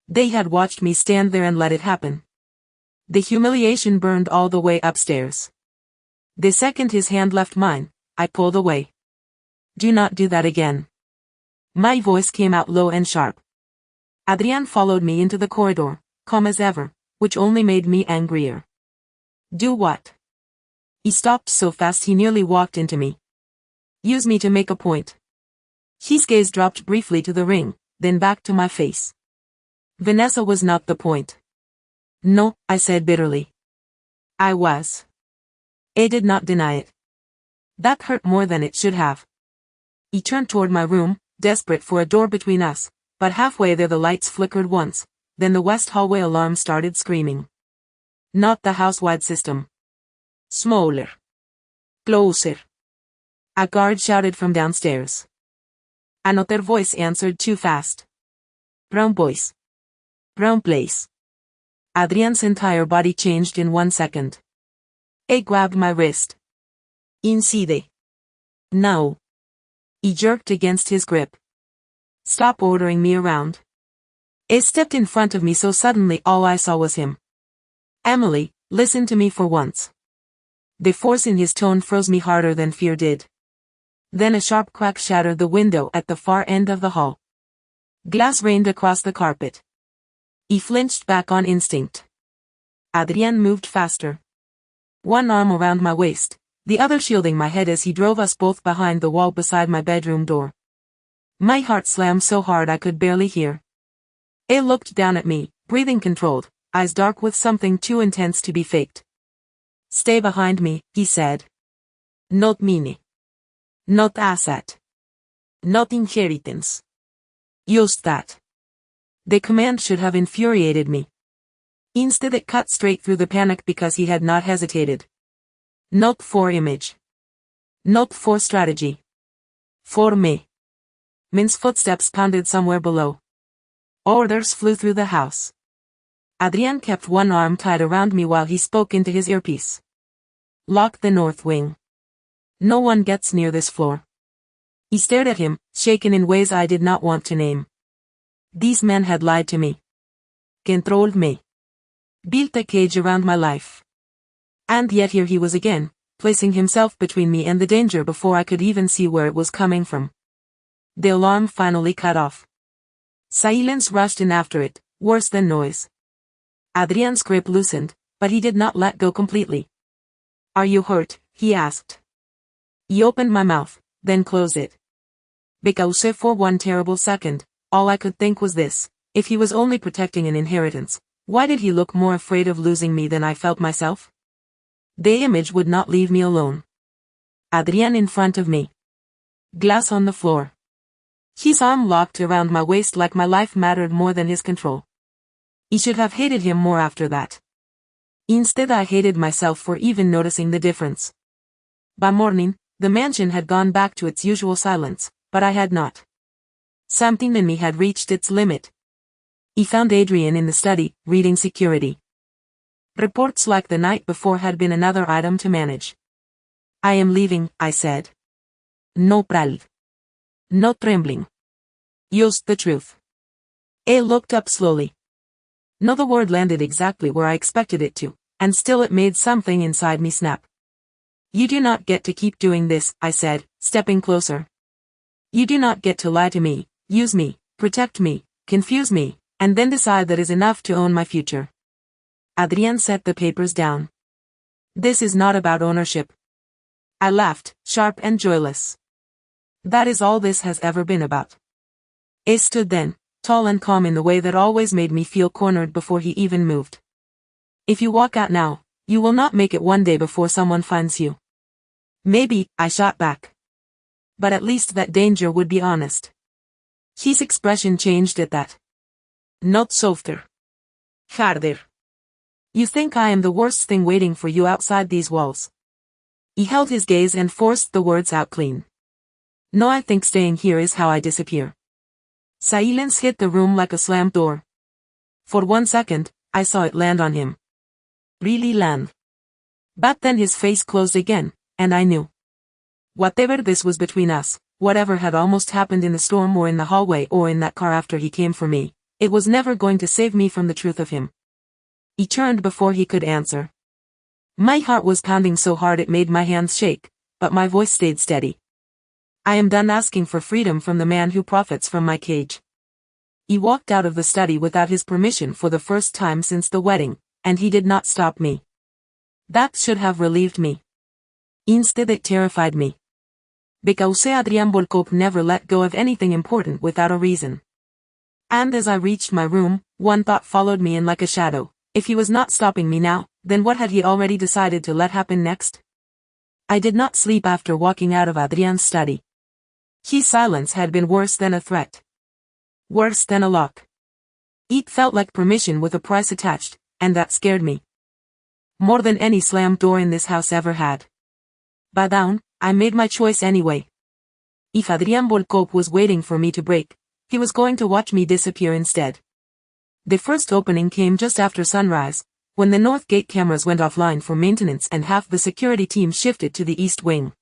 They had watched me stand there and let it happen. The humiliation burned all the way upstairs. The second his hand left mine, I pulled away. Do not do that again. My voice came out low and sharp. Adrian followed me into the corridor, calm as ever, which only made me angrier. Do what? He stopped so fast he nearly walked into me. Use me to make a point. His gaze dropped briefly to the ring, then back to my face. Vanessa was not the point. No, I said bitterly. I was. I did not deny it. That hurt more than it should have. He turned toward my room, desperate for a door between us, but halfway there the lights flickered once, then the west hallway alarm started screaming. Not the house-wide system. Smaller. Closer. A guard shouted from downstairs. Another voice answered too fast. Brown boys. Brown place. Adrian's entire body changed in 1 second. He grabbed my wrist. Incide. Now. He jerked against his grip. Stop ordering me around. He stepped in front of me so suddenly all I saw was him. Emily, listen to me for once. The force in his tone froze me harder than fear did. Then a sharp crack shattered the window at the far end of the hall. Glass rained across the carpet. He flinched back on instinct. Adrian moved faster. One arm around my waist, the other shielding my head as he drove us both behind the wall beside my bedroom door. My heart slammed so hard I could barely hear. He looked down at me, breathing controlled, eyes dark with something too intense to be faked. Stay behind me, he said. Not money. Not asset. Not inheritance. Just that. The command should have infuriated me. Instead it cut straight through the panic because he had not hesitated. Not for image. Not for strategy. For me. Min's footsteps pounded somewhere below. Orders flew through the house. Adrian kept one arm tied around me while he spoke into his earpiece. Lock the north wing. No one gets near this floor. He stared at him, shaken in ways I did not want to name. These men had lied to me. Controlled me. Built a cage around my life. And yet here he was again, placing himself between me and the danger before I could even see where it was coming from. The alarm finally cut off. Silence rushed in after it, worse than noise. Adrian's grip loosened, but he did not let go completely. Are you hurt? He asked. He opened my mouth, then closed it. Because for one terrible second, all I could think was this: if he was only protecting an inheritance, why did he look more afraid of losing me than I felt myself? The image would not leave me alone. Adrian in front of me. Glass on the floor. His arm locked around my waist like my life mattered more than his control. I should have hated him more after that. Instead I hated myself for even noticing the difference. By morning, the mansion had gone back to its usual silence, but I had not. Something in me had reached its limit. I found Adrian in the study, reading security. Reports like the night before had been another item to manage. I am leaving, I said. No pride. No trembling. Just the truth. I looked up slowly. No, the word landed exactly where I expected it to, and still it made something inside me snap. You do not get to keep doing this, I said, stepping closer. You do not get to lie to me, use me, protect me, confuse me, and then decide that is enough to own my future. Adrian set the papers down. This is not about ownership. I laughed, sharp and joyless. That is all this has ever been about. I stood then, tall and calm in the way that always made me feel cornered before he even moved. If you walk out now, you will not make it one day before someone finds you. Maybe, I shot back. But at least that danger would be honest. His expression changed at that. Not softer. Harder. You think I am the worst thing waiting for you outside these walls. He held his gaze and forced the words out clean. No, I think staying here is how I disappear. Silence hit the room like a slammed door. For 1 second, I saw it land on him. Really land. But then his face closed again, and I knew. Whatever this was between us, whatever had almost happened in the storm or in the hallway or in that car after he came for me, it was never going to save me from the truth of him. He turned before he could answer. My heart was pounding so hard it made my hands shake, but my voice stayed steady. I am done asking for freedom from the man who profits from my cage. He walked out of the study without his permission for the first time since the wedding, and he did not stop me. That should have relieved me. Instead it terrified me. Because Adrian Volkov never let go of anything important without a reason. And as I reached my room, one thought followed me in like a shadow. If he was not stopping me now, then what had he already decided to let happen next? I did not sleep after walking out of Adrian's study. His silence had been worse than a threat. Worse than a lock. It felt like permission with a price attached, and that scared me. More than any slammed door in this house ever had. But down, I made my choice anyway. If Adrian Volkov was waiting for me to break, he was going to watch me disappear instead. The first opening came just after sunrise, when the north gate cameras went offline for maintenance and half the security team shifted to the east wing.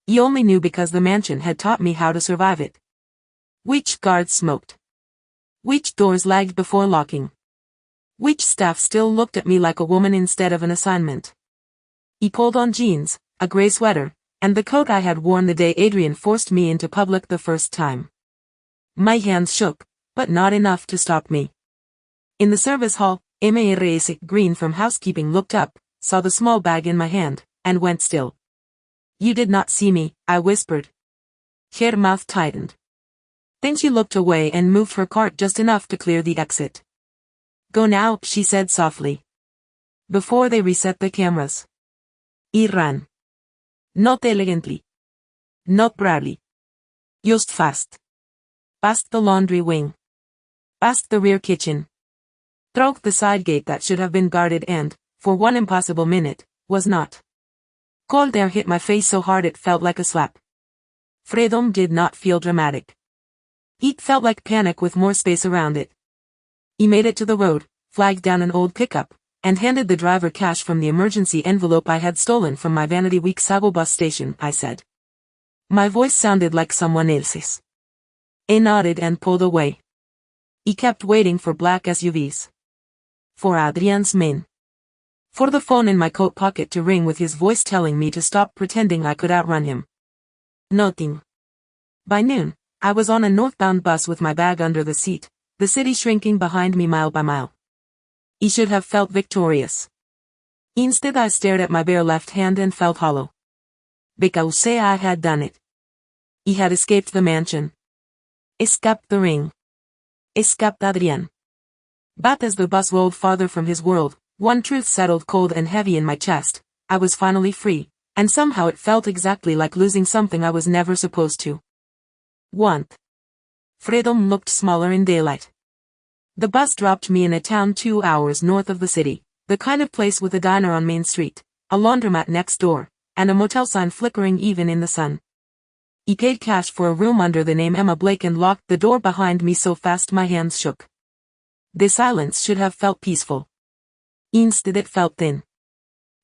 He only knew because the mansion had taught me how to survive it. Which guards smoked? Which doors lagged before locking? Which staff still looked at me like a woman instead of an assignment? He pulled on jeans, a grey sweater, and the coat I had worn the day Adrian forced me into public the first time. My hands shook, but not enough to stop me. In the service hall, Mars Green from housekeeping looked up, saw the small bag in my hand, and went still. You did not see me, I whispered. Her mouth tightened. Then she looked away and moved her cart just enough to clear the exit. Go now, she said softly. Before they reset the cameras. He ran. Not elegantly. Not proudly. Just fast. Past the laundry wing. Past the rear kitchen. Through the side gate that should have been guarded and, for one impossible minute, was not. Cold air hit my face so hard it felt like a slap. Freedom did not feel dramatic. It felt like panic with more space around it. He made it to the road, flagged down an old pickup, and handed the driver cash from the emergency envelope I had stolen from my Vanity Week Sabo bus station, I said. My voice sounded like someone else's. He nodded and pulled away. He kept waiting for black SUVs. For Adrian's men. For the phone in my coat pocket to ring with his voice telling me to stop pretending I could outrun him. Nothing. By noon, I was on a northbound bus with my bag under the seat, the city shrinking behind me mile by mile. He should have felt victorious. Instead I stared at my bare left hand and felt hollow. Because I had done it. He had escaped the mansion. Escaped the ring. Escaped Adrian. But as the bus rolled farther from his world, one truth settled cold and heavy in my chest. I was finally free, and somehow it felt exactly like losing something I was never supposed to want. Freedom looked smaller in daylight. The bus dropped me in a town 2 hours north of the city, the kind of place with a diner on Main Street, a laundromat next door, and a motel sign flickering even in the sun. He paid cash for a room under the name Emma Blake and locked the door behind me so fast my hands shook. The silence should have felt peaceful. Instead it felt thin.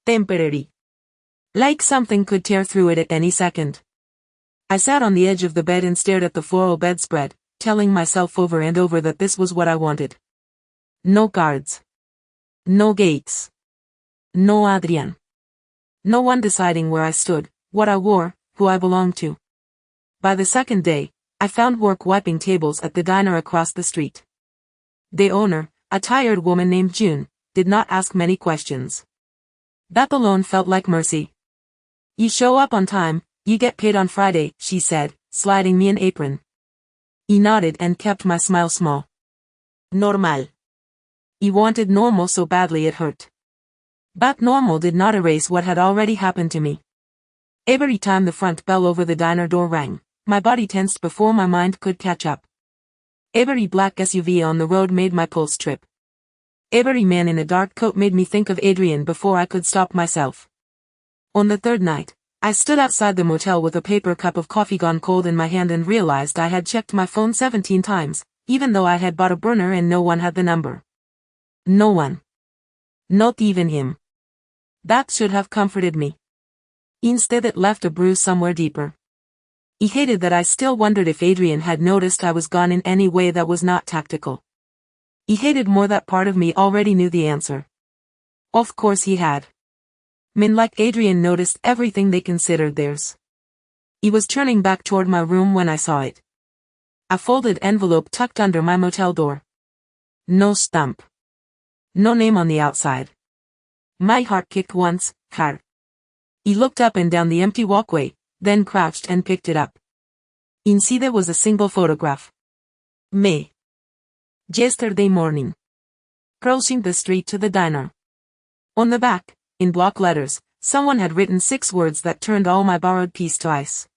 Temporary. Like something could tear through it at any second. I sat on the edge of the bed and stared at the floral bedspread, telling myself over and over that this was what I wanted. No guards. No gates. No Adrian. No one deciding where I stood, what I wore, who I belonged to. By the second day, I found work wiping tables at the diner across the street. The owner, a tired woman named June, did not ask many questions. That alone felt like mercy. You show up on time, you get paid on Friday, she said, sliding me an apron. He nodded and kept my smile small. Normal. He wanted normal so badly it hurt. But normal did not erase what had already happened to me. Every time the front bell over the diner door rang, my body tensed before my mind could catch up. Every black SUV on the road made my pulse trip. Every man in a dark coat made me think of Adrian before I could stop myself. On the third night, I stood outside the motel with a paper cup of coffee gone cold in my hand and realized I had checked my phone 17 times, even though I had bought a burner and no one had the number. No one. Not even him. That should have comforted me. Instead it left a bruise somewhere deeper. I hated that I still wondered if Adrian had noticed I was gone in any way that was not tactical. I hated more that part of me already knew the answer. Of course he had. Men like Adrian noticed everything they considered theirs. I was turning back toward my room when I saw it. A folded envelope tucked under my motel door. No stamp. No name on the outside. My heart kicked once, hard. I looked up and down the empty walkway, then crouched and picked it up. Inside was a single photograph. Me. Yesterday morning. Crossing the street to the diner. On the back, in block letters, someone had written 6 words that turned all my borrowed peace to ice.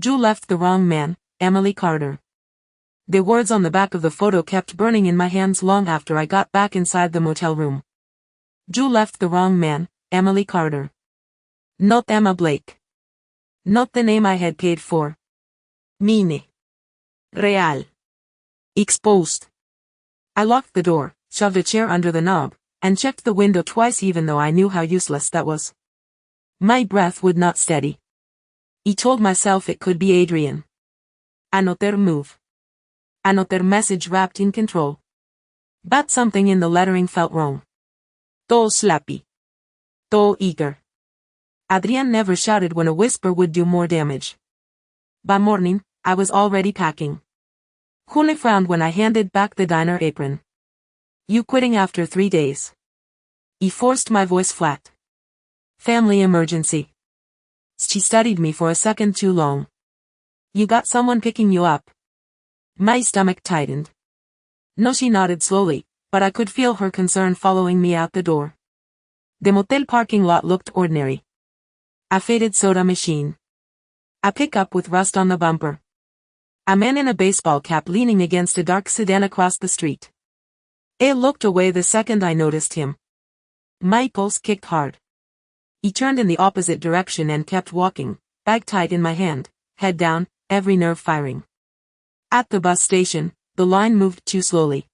You left the wrong man, Emily Carter. The words on the back of the photo kept burning in my hands long after I got back inside the motel room. You left the wrong man, Emily Carter. Not Emma Blake. Not the name I had paid for. Mine. Real. Exposed. I locked the door, shoved a chair under the knob, and checked the window twice even though I knew how useless that was. My breath would not steady. I told myself it could be Adrian. Another move. Another message wrapped in control. But something in the lettering felt wrong. Too slappy. Too eager. Adrian never shouted when a whisper would do more damage. By morning, I was already packing. Jule frowned when I handed back the diner apron. You quitting after 3 days. I forced my voice flat. Family emergency. She studied me for a second too long. You got someone picking you up. My stomach tightened. No, she nodded slowly, but I could feel her concern following me out the door. The motel parking lot looked ordinary. A faded soda machine. A pickup with rust on the bumper. A man in a baseball cap leaning against a dark sedan across the street. I looked away the second I noticed him. My pulse kicked hard. He turned in the opposite direction and kept walking, bag tight in my hand, head down, every nerve firing. At the bus station, the line moved too slowly.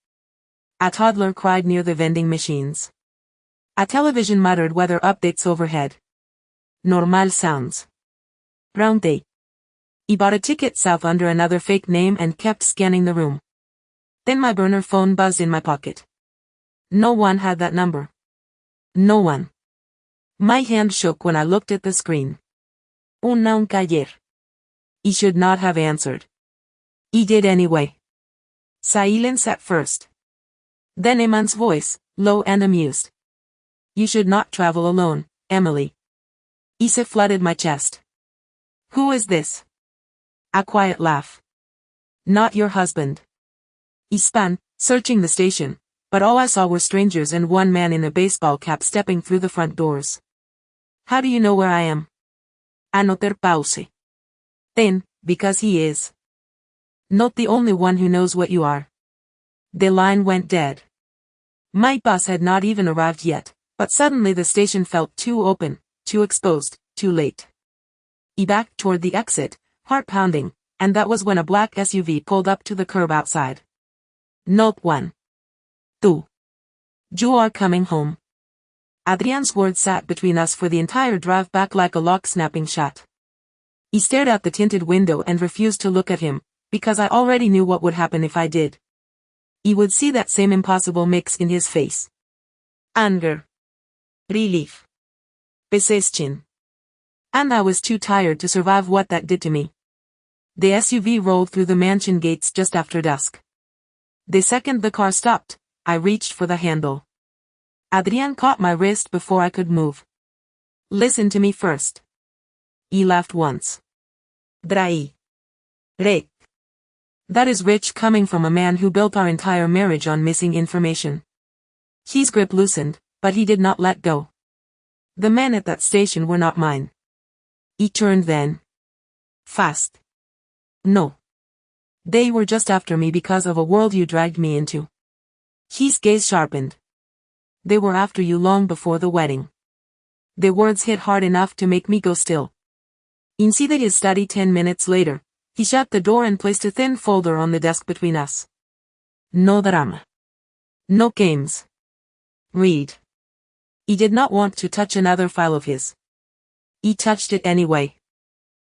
A toddler cried near the vending machines. A television muttered weather updates overhead. Normal sounds. Round day. He bought a ticket south under another fake name and kept scanning the room. Then my burner phone buzzed in my pocket. No one had that number. No one. My hand shook when I looked at the screen. Un cayer. He should not have answered. He did anyway. Silence at first. Then a man's voice, low and amused. You should not travel alone, Emily. Issa flooded my chest. Who is this? A quiet laugh. Not your husband. He spun, searching the station, but all I saw were strangers and one man in a baseball cap stepping through the front doors. How do you know where I am? Anoter pause. Then, because he is. Not the only one who knows what you are. The line went dead. My bus had not even arrived yet, but suddenly the station felt too open, too exposed, too late. He backed toward the exit, heart pounding, and that was when a black SUV pulled up to the curb outside. Not one. Two. You are coming home. Adrian's words sat between us for the entire drive back like a lock snapping shut. He stared out the tinted window and refused to look at him, because I already knew what would happen if I did. He would see that same impossible mix in his face. Anger. Relief. Beseschin. And I was too tired to survive what that did to me. The SUV rolled through the mansion gates just after dusk. The second the car stopped, I reached for the handle. Adrian caught my wrist before I could move. Listen to me first. He laughed once. Drai. Rek. That is rich coming from a man who built our entire marriage on missing information. His grip loosened, but he did not let go. The men at that station were not mine. He turned then. Fast. No. They were just after me because of a world you dragged me into. His gaze sharpened. They were after you long before the wedding. The words hit hard enough to make me go still. Inside his study 10 minutes later, he shut the door and placed a thin folder on the desk between us. No drama. No games. Read. He did not want to touch another file of his. He touched it anyway.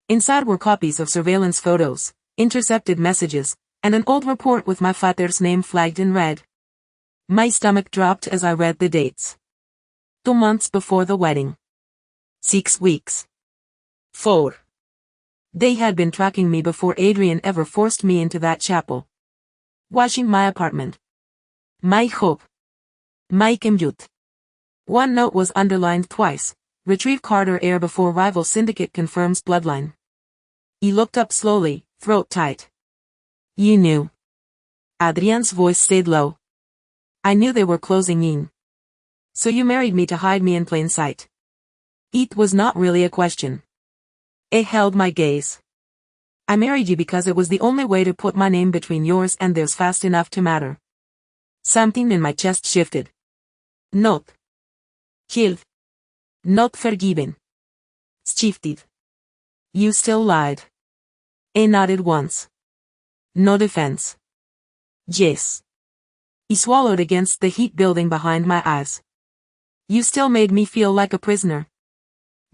Inside were copies of surveillance photos, intercepted messages, and an old report with my father's name flagged in red. My stomach dropped as I read the dates. 2 months before the wedding. 6 weeks. 4. They had been tracking me before Adrian ever forced me into that chapel. Washing my apartment. My hope. My commute. One note was underlined twice. Retrieve Carter heir before rival syndicate confirms bloodline. He looked up slowly, throat tight. You knew. Adrian's voice stayed low. I knew they were closing in. So you married me to hide me in plain sight. It was not really a question. It held my gaze. I married you because it was the only way to put my name between yours and theirs fast enough to matter. Something in my chest shifted. Not killed. Not forgiven. Shifted. You still lied. I nodded once. No defense. Yes. He swallowed against the heat building behind my eyes. You still made me feel like a prisoner.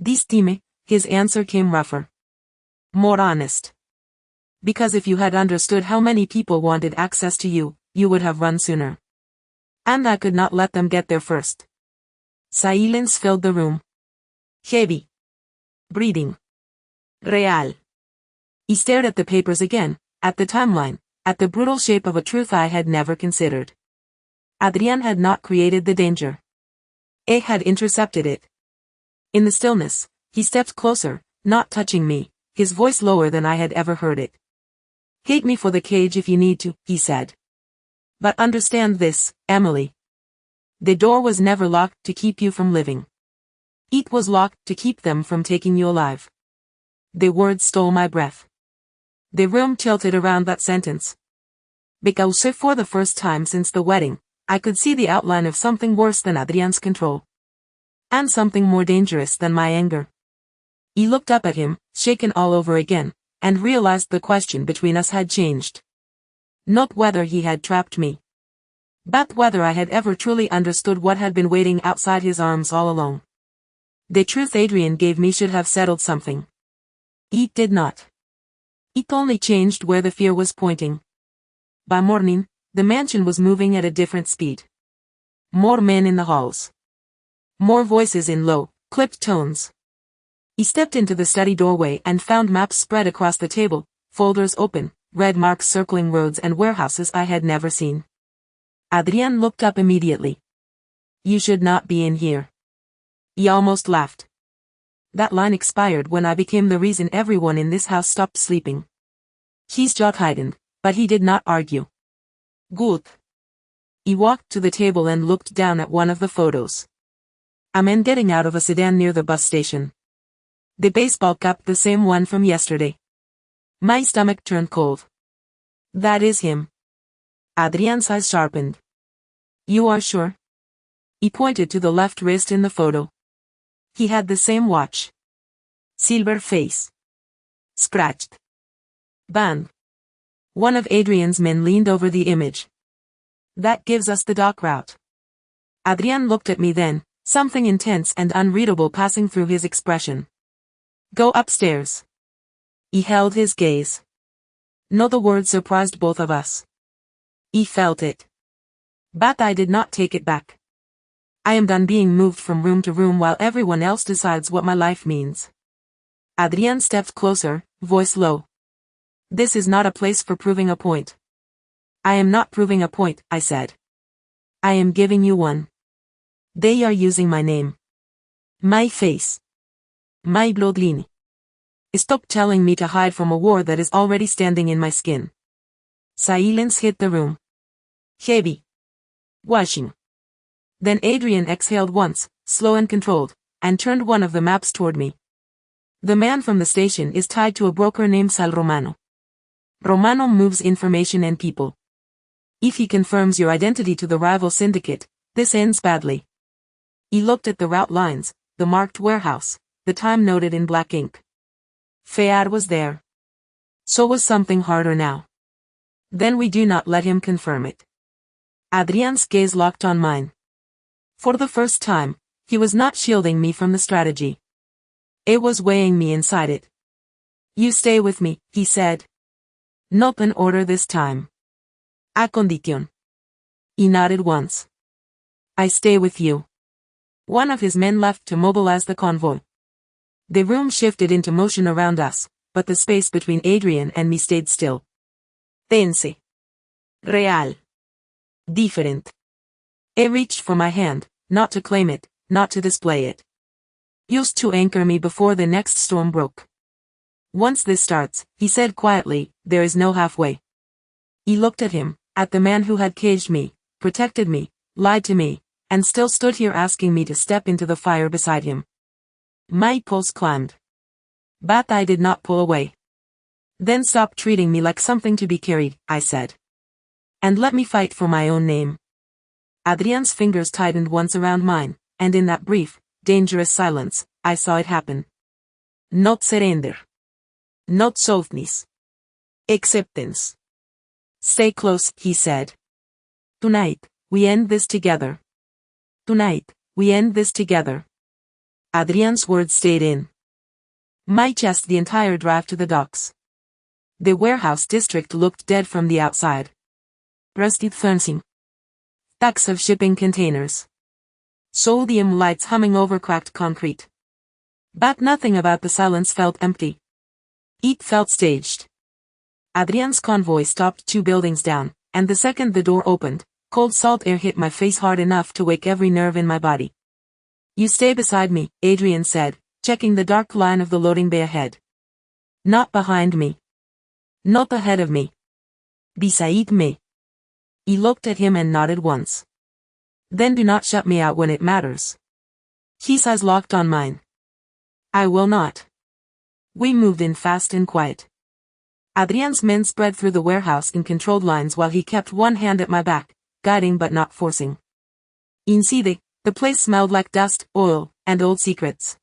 Distime, his answer came rougher. More honest. Because if you had understood how many people wanted access to you, you would have run sooner. And I could not let them get there first. Silence filled the room. Heavy. Breathing. Real. He stared at the papers again, at the timeline, at the brutal shape of a truth I had never considered. Adrian had not created the danger. It had intercepted it. In the stillness, he stepped closer, not touching me, his voice lower than I had ever heard it. Hate me for the cage if you need to, he said. But understand this, Emily. The door was never locked to keep you from living. It was locked to keep them from taking you alive. The words stole my breath. The room tilted around that sentence. Because for the first time since the wedding, I could see the outline of something worse than Adrian's control. And something more dangerous than my anger. He looked up at him, shaken all over again, and realized the question between us had changed. Not whether he had trapped me, but whether I had ever truly understood what had been waiting outside his arms all along. The truth Adrian gave me should have settled something. It did not. It only changed where the fear was pointing. By morning, the mansion was moving at a different speed. More men in the halls. More voices in low, clipped tones. He stepped into the study doorway and found maps spread across the table, folders open, red marks circling roads and warehouses I had never seen. Adrian looked up immediately. You should not be in here. He almost laughed. That line expired when I became the reason everyone in this house stopped sleeping. His jaw tightened, but he did not argue. Good. He walked to the table and looked down at one of the photos. A man getting out of a sedan near the bus station. The baseball cap, the same one from yesterday. My stomach turned cold. That is him. Adrian's eyes sharpened. You are sure? He pointed to the left wrist in the photo. He had the same watch. Silver face. Scratched. Band. One of Adrian's men leaned over the image. That gives us the dock route. Adrian looked at me then, something intense and unreadable passing through his expression. Go upstairs. He held his gaze. No, the word surprised both of us. He felt it. But I did not take it back. I am done being moved from room to room while everyone else decides what my life means. Adrian stepped closer, voice low. This is not a place for proving a point. I am not proving a point, I said. I am giving you one. They are using my name. My face. My bloodline. Stop telling me to hide from a war that is already standing in my skin. Silence hit the room. Heavy. Washing. Then Adrian exhaled once, slow and controlled, and turned one of the maps toward me. The man from the station is tied to a broker named Sal Romano. Romano moves information and people. If he confirms your identity to the rival syndicate, this ends badly. He looked at the route lines, the marked warehouse, the time noted in black ink. Fayad was there. So was something harder now. Then we do not let him confirm it. Adrian's gaze locked on mine. For the first time, He was not shielding me from the strategy. It was weighing me inside it. You stay with me, he said. Not an order this time. A condición. He nodded once. I stay with you. One of his men left to mobilize the convoy. The room shifted into motion around us, but the space between Adrian and me stayed still. Tense. Real. Different. It reached for my hand, not to claim it, not to display it. Used to anchor me before the next storm broke. Once this starts, he said quietly, there is no halfway. He looked at him, at the man who had caged me, protected me, lied to me, and still stood here asking me to step into the fire beside him. My pulse climbed. But I did not pull away. Then stop treating me like something to be carried, I said. And let me fight for my own name. Adrian's fingers tightened once around mine, and in that brief, dangerous silence, I saw it happen. Not surrender. Not softness. Acceptance. Stay close, he said. Tonight, we end this together. Tonight, we end this together. Adrian's words stayed in my chest the entire drive to the docks. The warehouse district looked dead from the outside. Rusted fencing. Stacks of shipping containers. Sodium lights humming over cracked concrete. But nothing about the silence felt empty. It felt staged. Adrian's convoy stopped 2 buildings down, and the second the door opened, cold salt air hit my face hard enough to wake every nerve in my body. You stay beside me, Adrian said, checking the dark line of the loading bay ahead. Not behind me. Not ahead of me. Beside me. He looked at him and nodded once. Then do not shut me out when it matters. His eyes locked on mine. I will not. We moved in fast and quiet. Adrian's men spread through the warehouse in controlled lines while he kept one hand at my back, guiding but not forcing. Inside, the place smelled like dust, oil, and old secrets.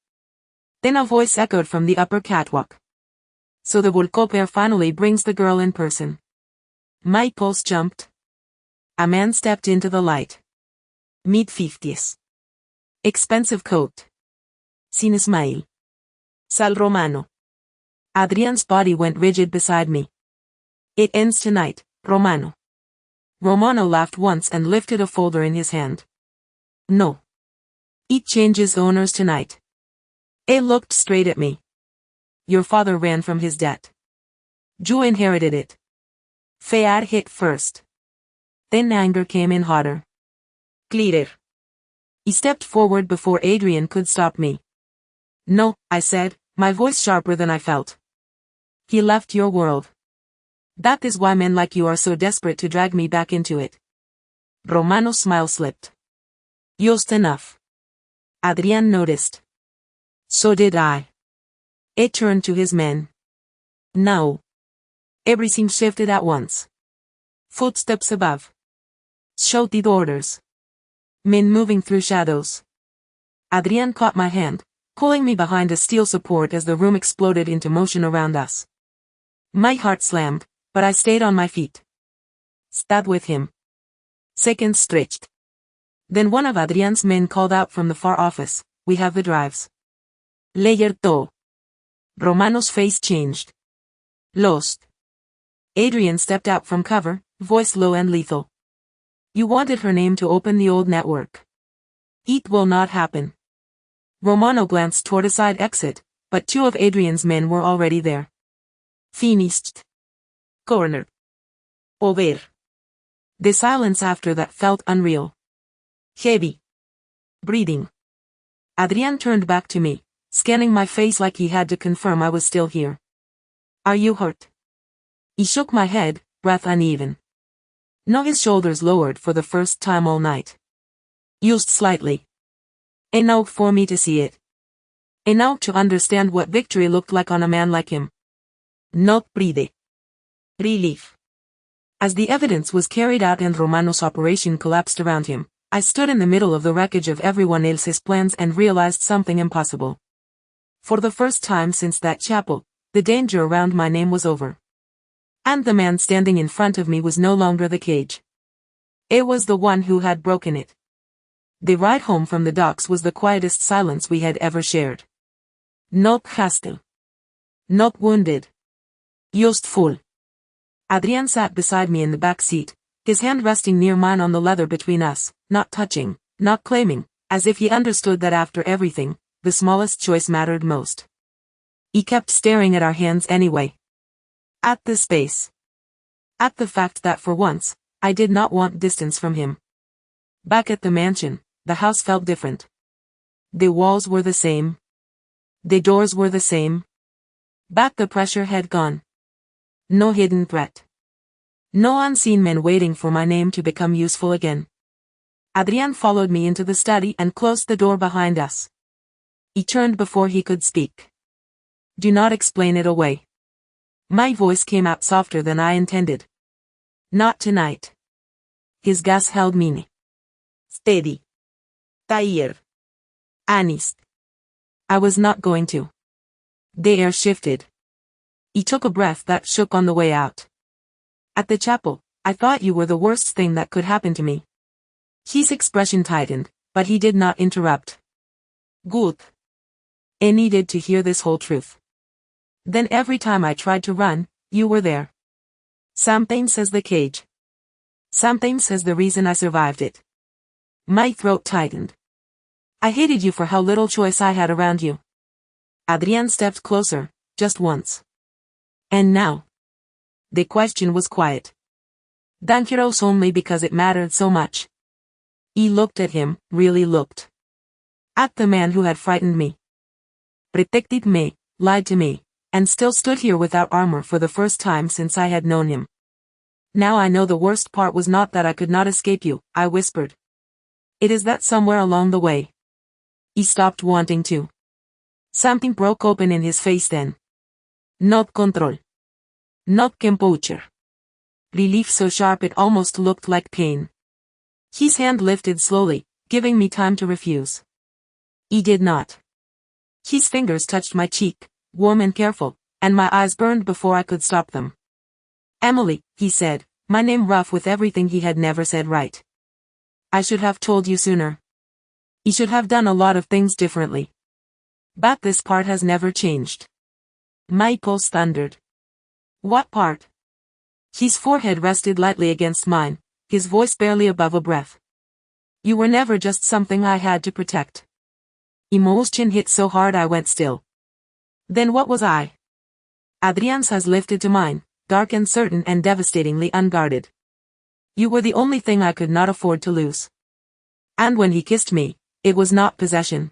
Then a voice echoed from the upper catwalk. So the Volkov finally brings the girl in person. My pulse jumped. A man stepped into the light. Mid-50s. Expensive coat. Sin smile. Sal Romano. Adrian's body went rigid beside me. It ends tonight, Romano. Romano laughed once and lifted a folder in his hand. No. It changes owners tonight. It looked straight at me. Your father ran from his debt. You inherited it. Fear hit first. Then anger came in hotter. Clearer. He stepped forward before Adrian could stop me. No, I said, my voice sharper than I felt. He left your world. That is why men like you are so desperate to drag me back into it. Romano's smile slipped. Just enough. Adrian noticed. So did I. It turned to his men. Now. Everything shifted at once. Footsteps above. Shouted orders. Men moving through shadows. Adrian caught my hand, pulling me behind a steel support as the room exploded into motion around us. My heart slammed, but I stayed on my feet. Stayed with him. Seconds stretched. Then one of Adrian's men called out from the far office, we have the drives. Layer 2. Romano's face changed. Lost. Adrian stepped out from cover, voice low and lethal. You wanted her name to open the old network. It will not happen. Romano glanced toward a side exit, but 2 of Adrian's men were already there. Finished. Corner. Over. The silence after that felt unreal. Heavy. Breathing. Adrian turned back to me, scanning my face like he had to confirm I was still here. Are you hurt? He shook my head, breath uneven. No, his shoulders lowered for the first time all night. Just slightly. Enough for me to see it. Enough to understand what victory looked like on a man like him. Not breathe. Relief. As the evidence was carried out and Romano's operation collapsed around him, I stood in the middle of the wreckage of everyone else's plans and realized something impossible. For the first time since that chapel, the danger around my name was over. And the man standing in front of me was no longer the cage. It was the one who had broken it. The ride home from the docks was the quietest silence we had ever shared. Not hostile. Not wounded. Just full. Adrian sat beside me in the back seat, his hand resting near mine on the leather between us, not touching, not claiming, as if he understood that after everything, the smallest choice mattered most. He kept staring at our hands anyway. At the space. At the fact that for once, I did not want distance from him. Back at the mansion, the house felt different. The walls were the same. The doors were the same. Back the pressure had gone. No hidden threat. No unseen men waiting for my name to become useful again. Adrian followed me into the study and closed the door behind us. He turned before he could speak. Do not explain it away. My voice came out softer than I intended. Not tonight. His gaze held me. Steady. Tired. Honest. I was not going to. The air shifted. He took a breath that shook on the way out. At the chapel, I thought you were the worst thing that could happen to me. His expression tightened, but he did not interrupt. Good. I needed to hear this whole truth. Then every time I tried to run, you were there. Something says the cage. Something says the reason I survived it. My throat tightened. I hated you for how little choice I had around you. Adrian stepped closer, just once. And now? The question was quiet. Dangerous only because it mattered so much. He looked at him, really looked. At the man who had frightened me. Protected me, lied to me, and still stood here without armor for the first time since I had known him. Now I know the worst part was not that I could not escape you, I whispered. It is that somewhere along the way. He stopped wanting to. Something broke open in his face then. Not control. Not composure. Relief so sharp it almost looked like pain. His hand lifted slowly, giving me time to refuse. He did not. His fingers touched my cheek, warm and careful, and my eyes burned before I could stop them. Emily, he said, my name rough with everything he had never said right. I should have told you sooner. He should have done a lot of things differently. But this part has never changed. My pulse thundered. What part? His forehead rested lightly against mine, his voice barely above a breath. You were never just something I had to protect. Emotion hit so hard I went still. Then what was I? Adrian's eyes lifted to mine, dark and certain and devastatingly unguarded. You were the only thing I could not afford to lose. And when he kissed me, it was not possession.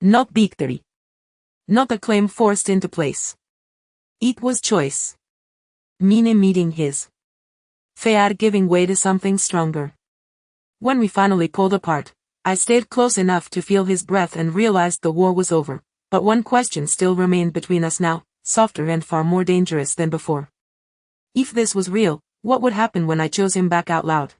Not victory. Not a claim forced into place. It was choice. Mine meeting his. Fear giving way to something stronger. When we finally pulled apart, I stayed close enough to feel his breath and realized the war was over, but one question still remained between us now, softer and far more dangerous than before. If this was real, what would happen when I chose him back out loud?